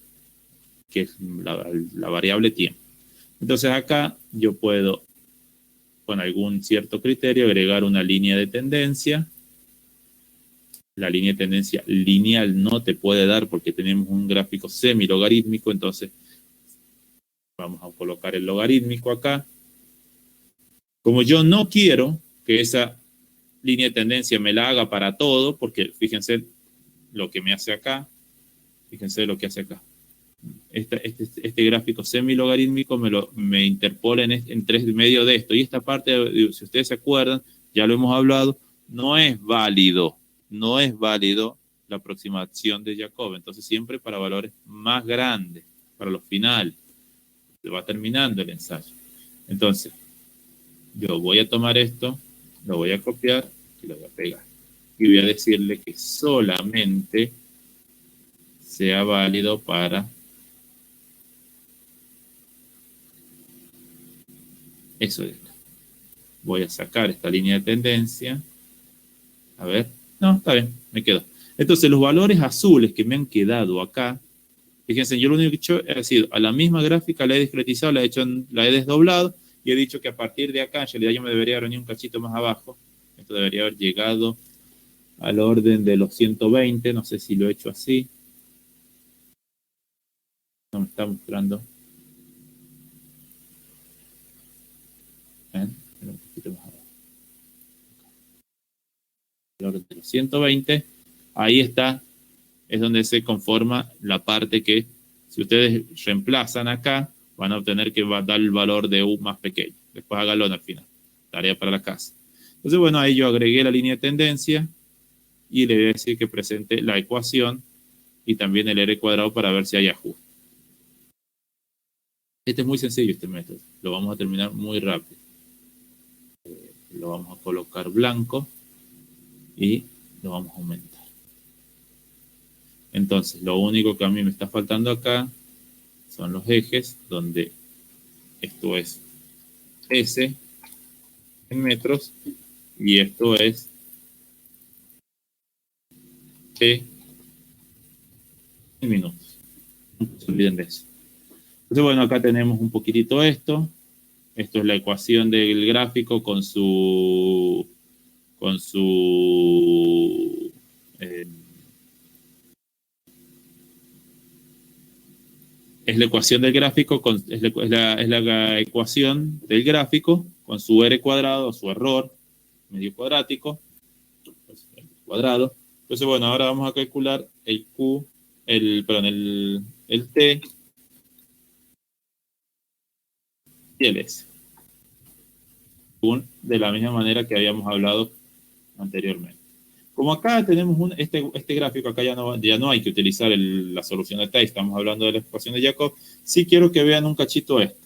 que es la variable tiempo. Entonces acá yo puedo, con algún cierto criterio, agregar una línea de tendencia. La línea de tendencia lineal no te puede dar porque tenemos un gráfico semi-logarítmico, entonces Vamos a colocar el logarítmico acá. Como yo no quiero que esa línea de tendencia me la haga para todo, porque fíjense lo que me hace acá, fíjense lo que hace acá. Este gráfico semilogarítmico me interpola entre medio de esto. Y esta parte, si ustedes se acuerdan, ya lo hemos hablado, no es válido la aproximación de Jacob. Entonces siempre para valores más grandes, para los finales. Se va terminando el ensayo. Entonces, yo voy a tomar esto, lo voy a copiar y lo voy a pegar. Y voy a decirle que solamente sea válido para eso de acá. Voy a sacar esta línea de tendencia. A ver. No, está bien, me quedó. Entonces, los valores azules que me han quedado acá, fíjense, yo lo único que he hecho ha sido a la misma gráfica, la he discretizado, la he desdoblado y he dicho que a partir de acá, en realidad yo me debería haber venido un cachito más abajo. Esto debería haber llegado al orden de los 120, no sé si lo he hecho así. No me está mostrando. ¿Ven? Un poquito más abajo. Al orden de los 120, ahí está, es donde se conforma la parte que, si ustedes reemplazan acá, van a obtener que va a dar el valor de U más pequeño. Después hágalo al final. Tarea para la casa. Entonces, bueno, ahí yo agregué la línea de tendencia y le voy a decir que presente la ecuación y también el R cuadrado para ver si hay ajuste. Este es muy sencillo, este método. Lo vamos a terminar muy rápido. Lo vamos a colocar blanco y lo vamos a aumentar. Entonces, lo único que a mí me está faltando acá son los ejes, donde esto es S en metros y esto es T en minutos. No se olviden de eso. Entonces, bueno, acá tenemos un poquitito esto. Esto es la ecuación del gráfico con su es la ecuación del gráfico, es la ecuación del gráfico con su R cuadrado, su error medio cuadrático, cuadrado. Entonces, bueno, ahora vamos a calcular el Q, el T y el S. De la misma manera que habíamos hablado anteriormente. Como acá tenemos este gráfico, acá ya no hay que utilizar la solución de Tay, estamos hablando de la ecuación de Jacob. Sí quiero que vean un cachito esto.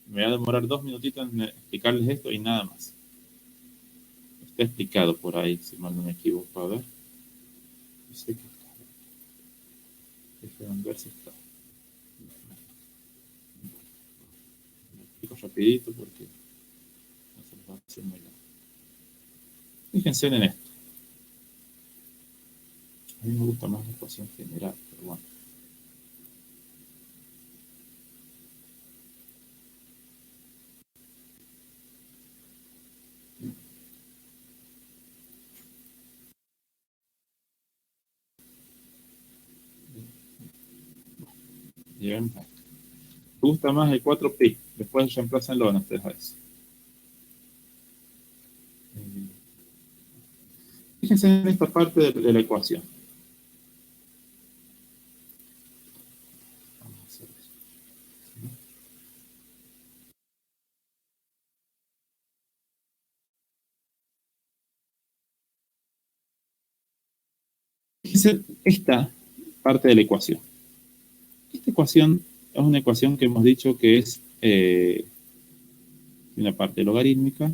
Me voy a demorar 2 minutitos en explicarles esto y nada más. Está explicado por ahí, si mal no me equivoco. A ver. No sé qué está. Déjenme ver si está. Me explico rapidito porque no se les va a hacer muy largo. Fíjense en esto. A mí me gusta más la ecuación general, pero bueno. Llegamos a esto. Me gusta más el 4pi. Después reemplazanlo en ustedes a eso. Fíjense en esta parte de la ecuación. Vamos a hacer eso. Fíjense esta parte de la ecuación. Esta ecuación es una ecuación que hemos dicho que es una parte logarítmica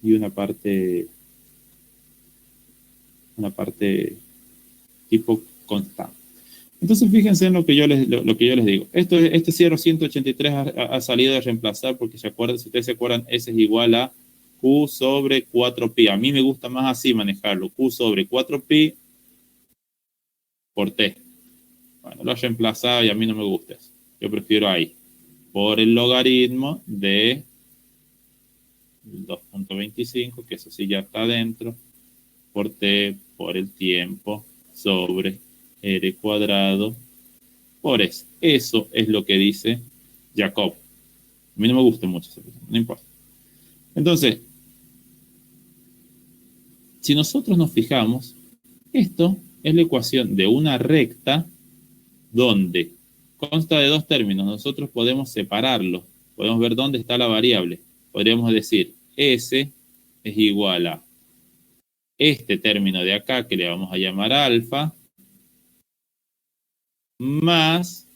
y una parte tipo constante. Entonces fíjense en lo que yo les digo. Este 0,183 ha salido de reemplazar porque si ustedes se acuerdan, S es igual a Q sobre 4pi. A mí me gusta más así manejarlo. Q sobre 4pi por T. Bueno, lo he reemplazado y a mí no me gusta eso. Yo prefiero ahí. Por el logaritmo de 2.25, que eso sí ya está adentro, por T, por el tiempo, sobre R cuadrado, por S. Eso es lo que dice Jacob. A mí no me gusta mucho esa persona, no importa. Entonces, si nosotros nos fijamos, esto es la ecuación de una recta donde consta de dos términos. Nosotros podemos separarlos, podemos ver dónde está la variable. Podríamos decir S es igual a este término de acá, que le vamos a llamar alfa, más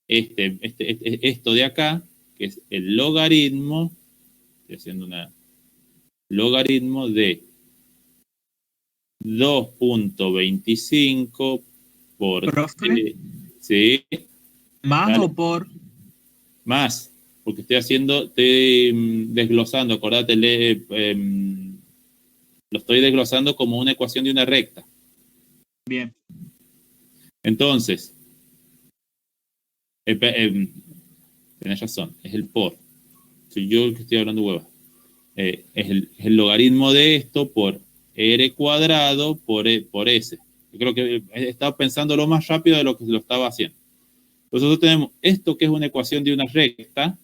esto de acá, que es el logaritmo, estoy haciendo una logaritmo de 2.25 por... Profe, ¿sí? ¿más Dale. o por? Más, porque estoy desglosando, acordate, lo estoy desglosando como una ecuación de una recta. Bien. Entonces, tenés razón, es el por. Soy yo el que estoy hablando hueva. Es el logaritmo de esto por r cuadrado por s. Yo creo que he estado pensando lo más rápido de lo que lo estaba haciendo. Entonces nosotros tenemos esto que es una ecuación de una recta,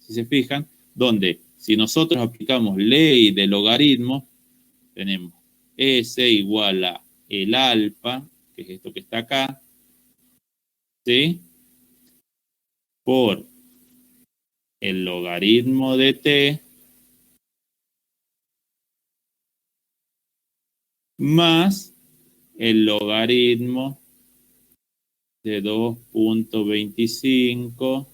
si se fijan, donde si nosotros aplicamos ley de logaritmo, tenemos s igual a el alfa, que es esto que está acá, ¿sí? Por el logaritmo de t más el logaritmo de 2.25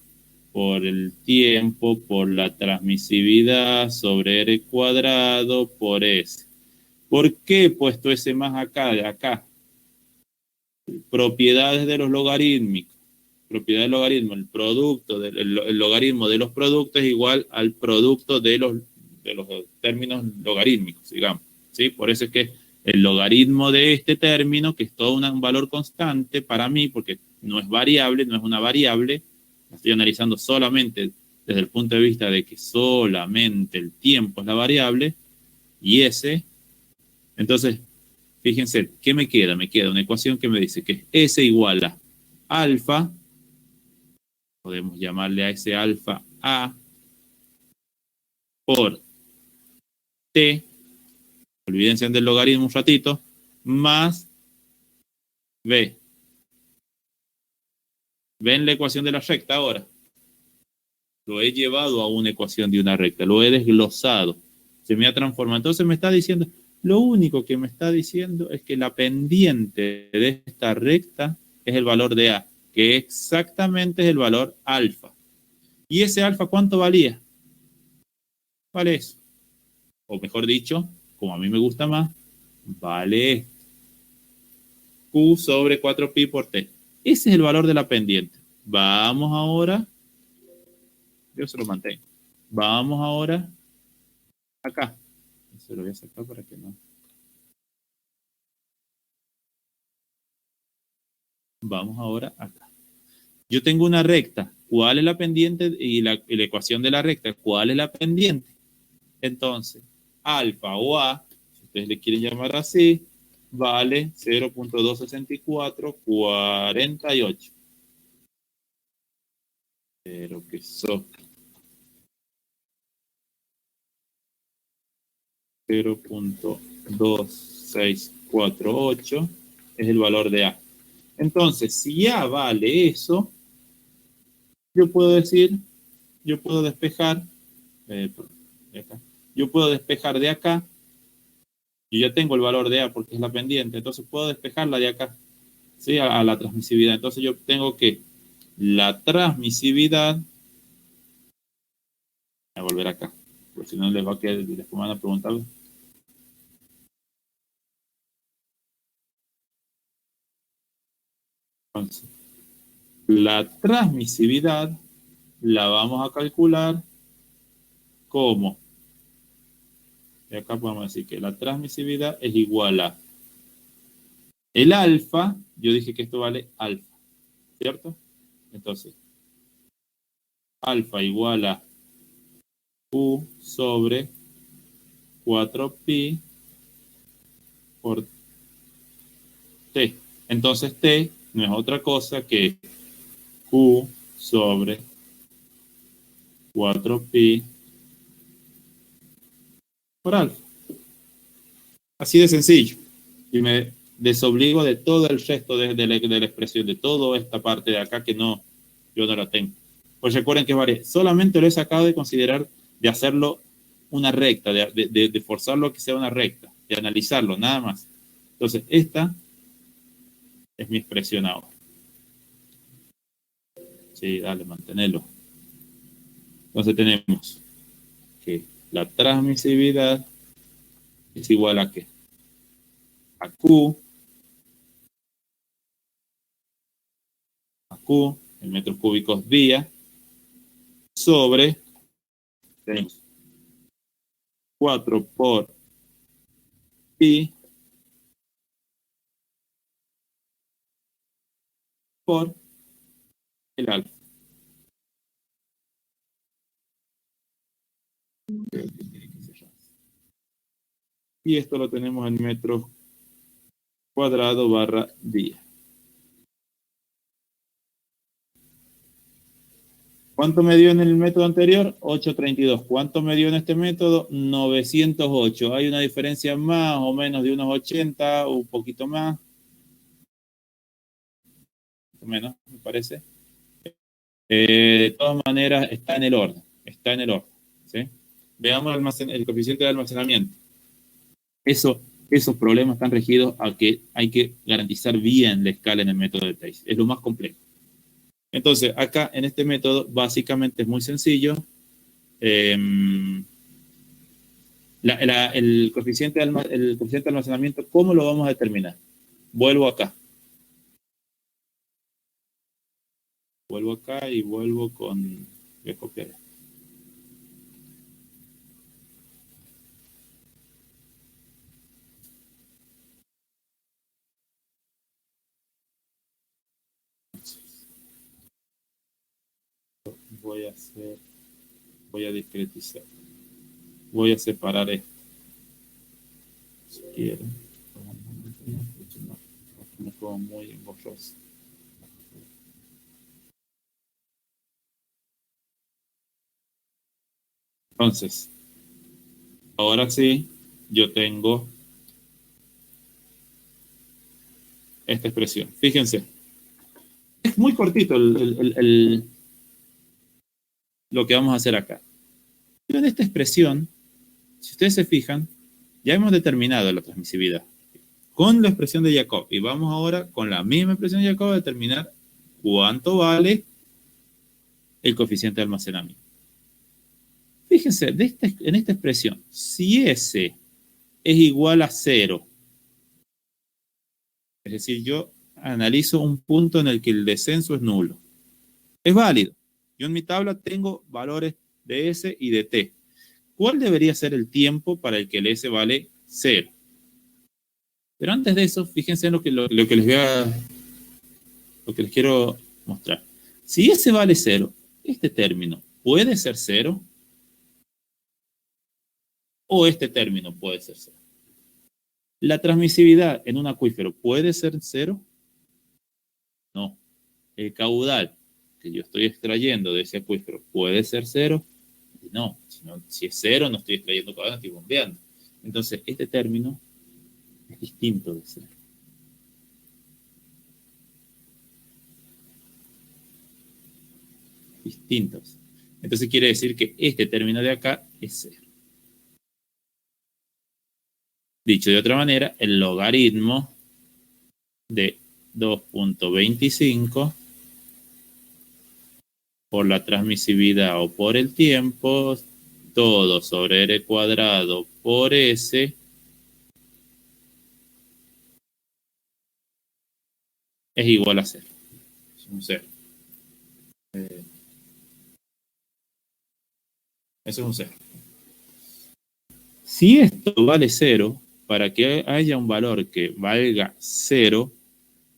por el tiempo, por la transmisividad sobre r cuadrado por s. ¿Por qué he puesto ese más acá, de acá? Propiedades de los logarítmicos. Propiedad del logaritmo, el producto, el logaritmo de los productos es igual al producto de los términos logarítmicos, digamos. ¿Sí? Por eso es que el logaritmo de este término, que es todo un valor constante para mí, porque no es variable, no es una variable, la estoy analizando solamente desde el punto de vista de que solamente el tiempo es la variable, y ese, entonces, fíjense, ¿qué me queda? Me queda una ecuación que me dice que S igual a alfa, podemos llamarle a ese alfa A, por T, olvídense del logaritmo un ratito, más B. ¿Ven la ecuación de la recta ahora? Lo he llevado a una ecuación de una recta, lo he desglosado, se me ha transformado. Entonces me está diciendo, lo único que me está diciendo es que la pendiente de esta recta es el valor de A, que exactamente es el valor alfa. ¿Y ese alfa cuánto valía? Vale eso. O mejor dicho, como a mí me gusta más, vale Q sobre 4pi por T. Ese es el valor de la pendiente. Vamos ahora, yo se lo mantengo. Vamos ahora acá. Se lo voy a sacar para que no. Vamos ahora acá. Yo tengo una recta. ¿Cuál es la pendiente? Y la ecuación de la recta. ¿Cuál es la pendiente? Entonces, alfa o A, si ustedes le quieren llamar así, vale 0.26448. Pero que son 0.2648 es el valor de A. Entonces, si A vale eso, yo puedo decir, yo puedo despejar, yo puedo despejar de acá, y ya tengo el valor de A porque es la pendiente, entonces puedo despejarla de acá, ¿sí? A la transmisividad. Entonces yo tengo que la transmisividad, voy a volver acá, porque si no les va a quedar, después me van a preguntar. Entonces, la transmisividad la vamos a calcular como, y acá podemos decir que la transmisividad es igual a el alfa, yo dije que esto vale alfa, ¿cierto? Entonces, alfa igual a Q sobre 4pi por T. Entonces T no es otra cosa que Q sobre 4pi por alfa. Así de sencillo. Y me desobligo de todo el resto de la expresión, de toda esta parte de acá que no, yo no la tengo. Pues recuerden que vale, solamente lo he sacado de considerar, de hacerlo una recta, de forzarlo a que sea una recta, de analizarlo, nada más. Entonces, esta es mi expresión ahora. Sí, dale, manténelo. Entonces tenemos que la transmisividad es igual a ¿qué? A Q en metros cúbicos día, sobre 4 por pi por el alfa. Y esto lo tenemos en metros cuadrados barra día. ¿Cuánto me dio en el método anterior? 832. ¿Cuánto me dio en este método? 908. Hay una diferencia más o menos de unos 80, un poquito más. Menos, me parece. De todas maneras, está en el orden. Está en el orden. ¿Sí? Veamos el coeficiente de almacenamiento. Esos problemas están regidos a que hay que garantizar bien la escala en el método de Theiss. Es lo más complejo. Entonces, acá en este método, básicamente es muy sencillo. El coeficiente de almacenamiento, ¿cómo lo vamos a determinar? Vuelvo acá. Vuelvo acá y vuelvo con... Voy a copiar esto. Voy a discretizar. Voy a separar esto. Si quieren. Me quedo muy borroso. Entonces, ahora sí, yo tengo esta expresión. Fíjense. Es muy cortito lo que vamos a hacer acá. Pero en esta expresión, si ustedes se fijan, ya hemos determinado la transmisividad con la expresión de Jacob. Y vamos ahora con la misma expresión de Jacob a determinar cuánto vale el coeficiente de almacenamiento. Fíjense, en esta expresión, si S es igual a 0, es decir, yo analizo un punto en el que el descenso es nulo, es válido. Yo en mi tabla tengo valores de S y de T. ¿Cuál debería ser el tiempo para el que el S vale 0? Pero antes de eso, fíjense en lo que les quiero mostrar. Si S vale 0, este término puede ser 0 o este término puede ser 0. ¿La transmisividad en un acuífero puede ser 0? No. ¿El caudal que yo estoy extrayendo de ese acuífero puede ser 0? No. Si es 0, no estoy extrayendo caudal, estoy bombeando. Entonces, este término es distinto de 0. Distintos. Entonces quiere decir que este término de acá es 0. Dicho de otra manera, el logaritmo de 2.25 por la transmisividad o por el tiempo, todo sobre R cuadrado por S, es igual a 0. Es un 0. Eso es un 0. Si esto vale 0, para que haya un valor que valga 0,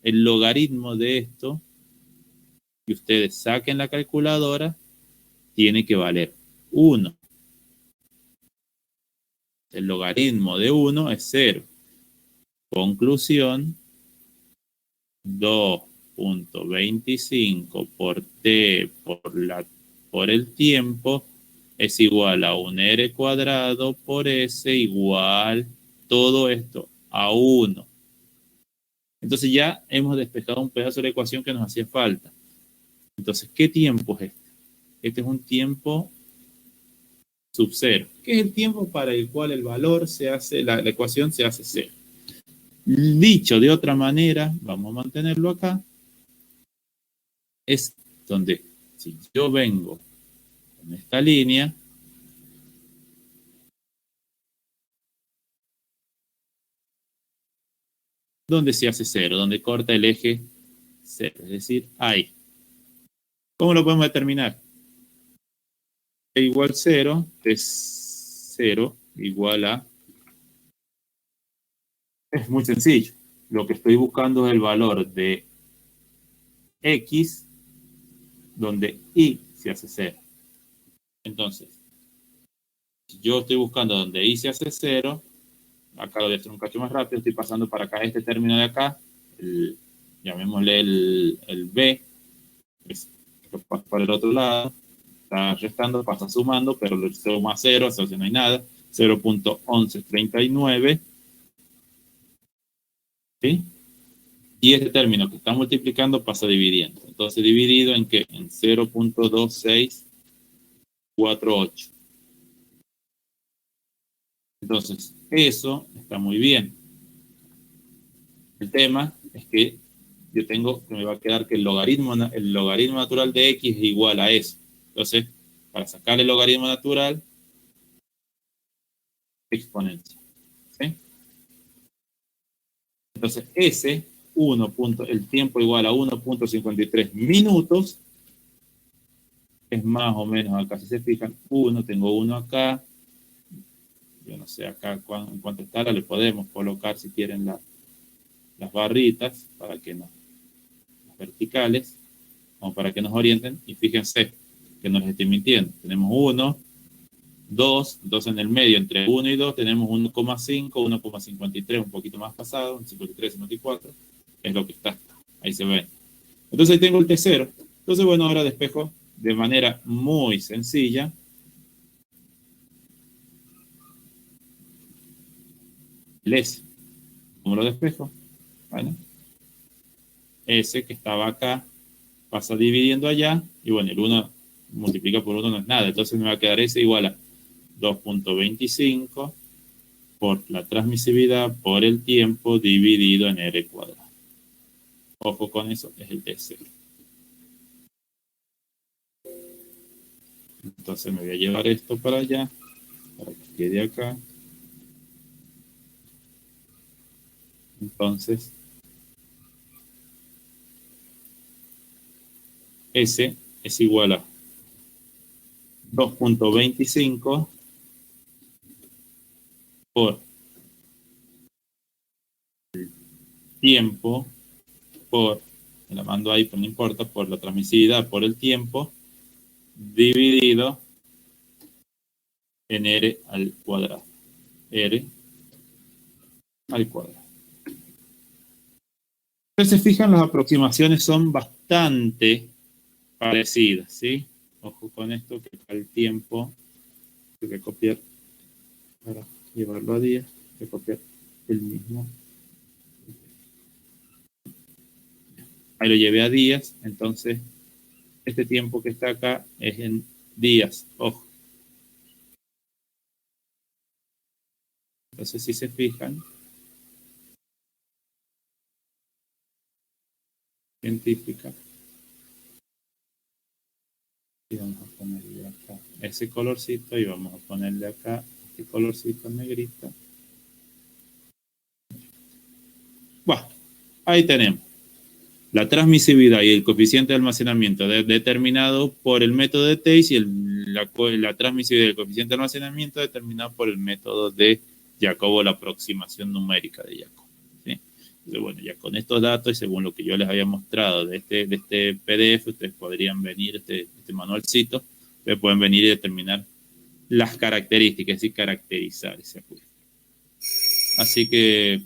el logaritmo de esto, que ustedes saquen la calculadora, tiene que valer 1. El logaritmo de 1 es 0. Conclusión, 2.25 0.25 por t por el tiempo es igual a un r cuadrado por s igual todo esto a 1. Entonces ya hemos despejado un pedazo de la ecuación que nos hacía falta. Entonces, ¿qué tiempo es este? Este es un tiempo sub 0, que es el tiempo para el cual el valor se hace, la ecuación se hace 0. Dicho de otra manera, vamos a mantenerlo acá, es donde si yo vengo con esta línea, donde se hace 0, donde corta el eje 0, es decir, ahí. ¿Cómo lo podemos determinar? E igual 0 es 0 igual a... Es muy sencillo. Lo que estoy buscando es el valor de x donde y se hace 0. Entonces, si yo estoy buscando donde y se hace 0, acá lo voy a hacer un cacho más rápido, estoy pasando para acá este término de acá, llamémosle el b, que pasa por el otro lado, está restando, pasa sumando, pero lo suma 0, o sea, no hay nada, 0.1139, ¿sí? Y este término que está multiplicando pasa dividiendo. Entonces, ¿dividido en qué? En 0.2648. Entonces, eso está muy bien. El tema es que yo tengo que me va a quedar que el logaritmo natural de x es igual a eso. Entonces, para sacar el logaritmo natural, exponencia. ¿Sí? Entonces, el tiempo igual a 1.53 minutos es más o menos acá. Si se fijan, tengo 1 acá. Yo no sé acá en cuánto está. Le podemos colocar, si quieren, las barritas para que las verticales, como para que nos orienten. Y fíjense que no les estoy mintiendo. Tenemos 1, 2 en el medio, entre 1 y 2 tenemos 1,5, 1,53, un poquito más pasado, 53, 54, es lo que está, ahí se ve. Entonces ahí tengo el T0. Entonces, bueno, ahora despejo de manera muy sencilla. El S. ¿Cómo lo despejo? Bueno, S que estaba acá pasa dividiendo allá, y bueno, el 1 multiplica por 1 no es nada, entonces me va a quedar S igual a 2.25 por la transmisividad por el tiempo dividido en R cuadrado. Ojo con eso, es el T0. Entonces me voy a llevar esto para allá, para que quede acá. Entonces, S es igual a 2.25 por el tiempo, me la mando ahí, pero no importa, por la transmisividad por el tiempo, dividido en R al cuadrado. R al cuadrado. Entonces, se fijan, las aproximaciones son bastante parecidas, ¿sí? Ojo con esto, que acá el tiempo, tengo que copiar para llevarlo a días, tengo que copiar el mismo. Ahí lo llevé a días, entonces este tiempo que está acá es en días, ojo. Entonces, si se fijan, científica, y vamos a ponerle acá ese colorcito y vamos a ponerle acá este colorcito negrito. Bueno, ahí tenemos la transmisividad y el coeficiente de almacenamiento determinado por el método de Thys y la transmisividad y el coeficiente de almacenamiento determinado por el método de Jacobo, la aproximación numérica de Jacobo. ¿Sí? Entonces, bueno, ya con estos datos y según lo que yo les había mostrado de este PDF, ustedes podrían venir, este manualcito, ustedes pueden venir y determinar las características y caracterizar ese acuífero. Así que,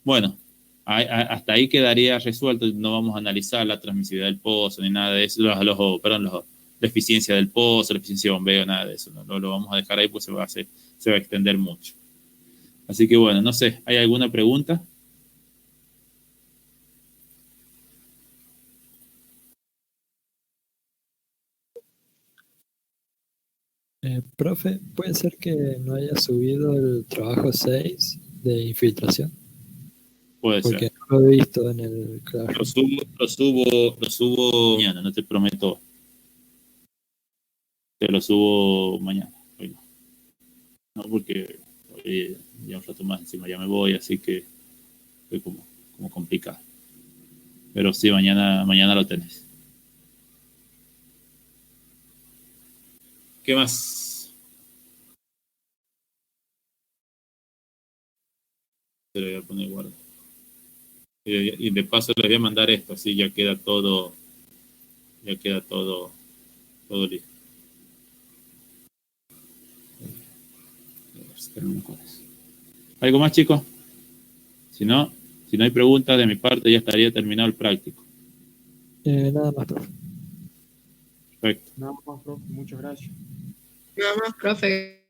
bueno, hasta ahí quedaría resuelto. No vamos a analizar la transmisibilidad del pozo ni nada de eso, la eficiencia del pozo, la eficiencia de bombeo, nada de eso. No lo vamos a dejar ahí, pues se va a extender mucho. Así que bueno, no sé, ¿hay alguna pregunta? Profe, ¿puede ser que no haya subido el trabajo 6 de infiltración? Puede Porque ser. no lo he visto en el Classroom. Lo subo mañana, no te prometo. Te lo subo mañana. Hoy no. No, porque hoy ya un rato más encima ya me voy, así que estoy como complicado. Pero sí, mañana lo tenés. ¿Qué más? Te lo voy a poner guarda. Y de paso les voy a mandar esto, así ya queda todo listo. ¿Algo más, chicos? Si no hay preguntas de mi parte, ya estaría terminado el práctico. Nada más, profe. Perfecto. Nada más, profe. Muchas gracias. Nada más, profe.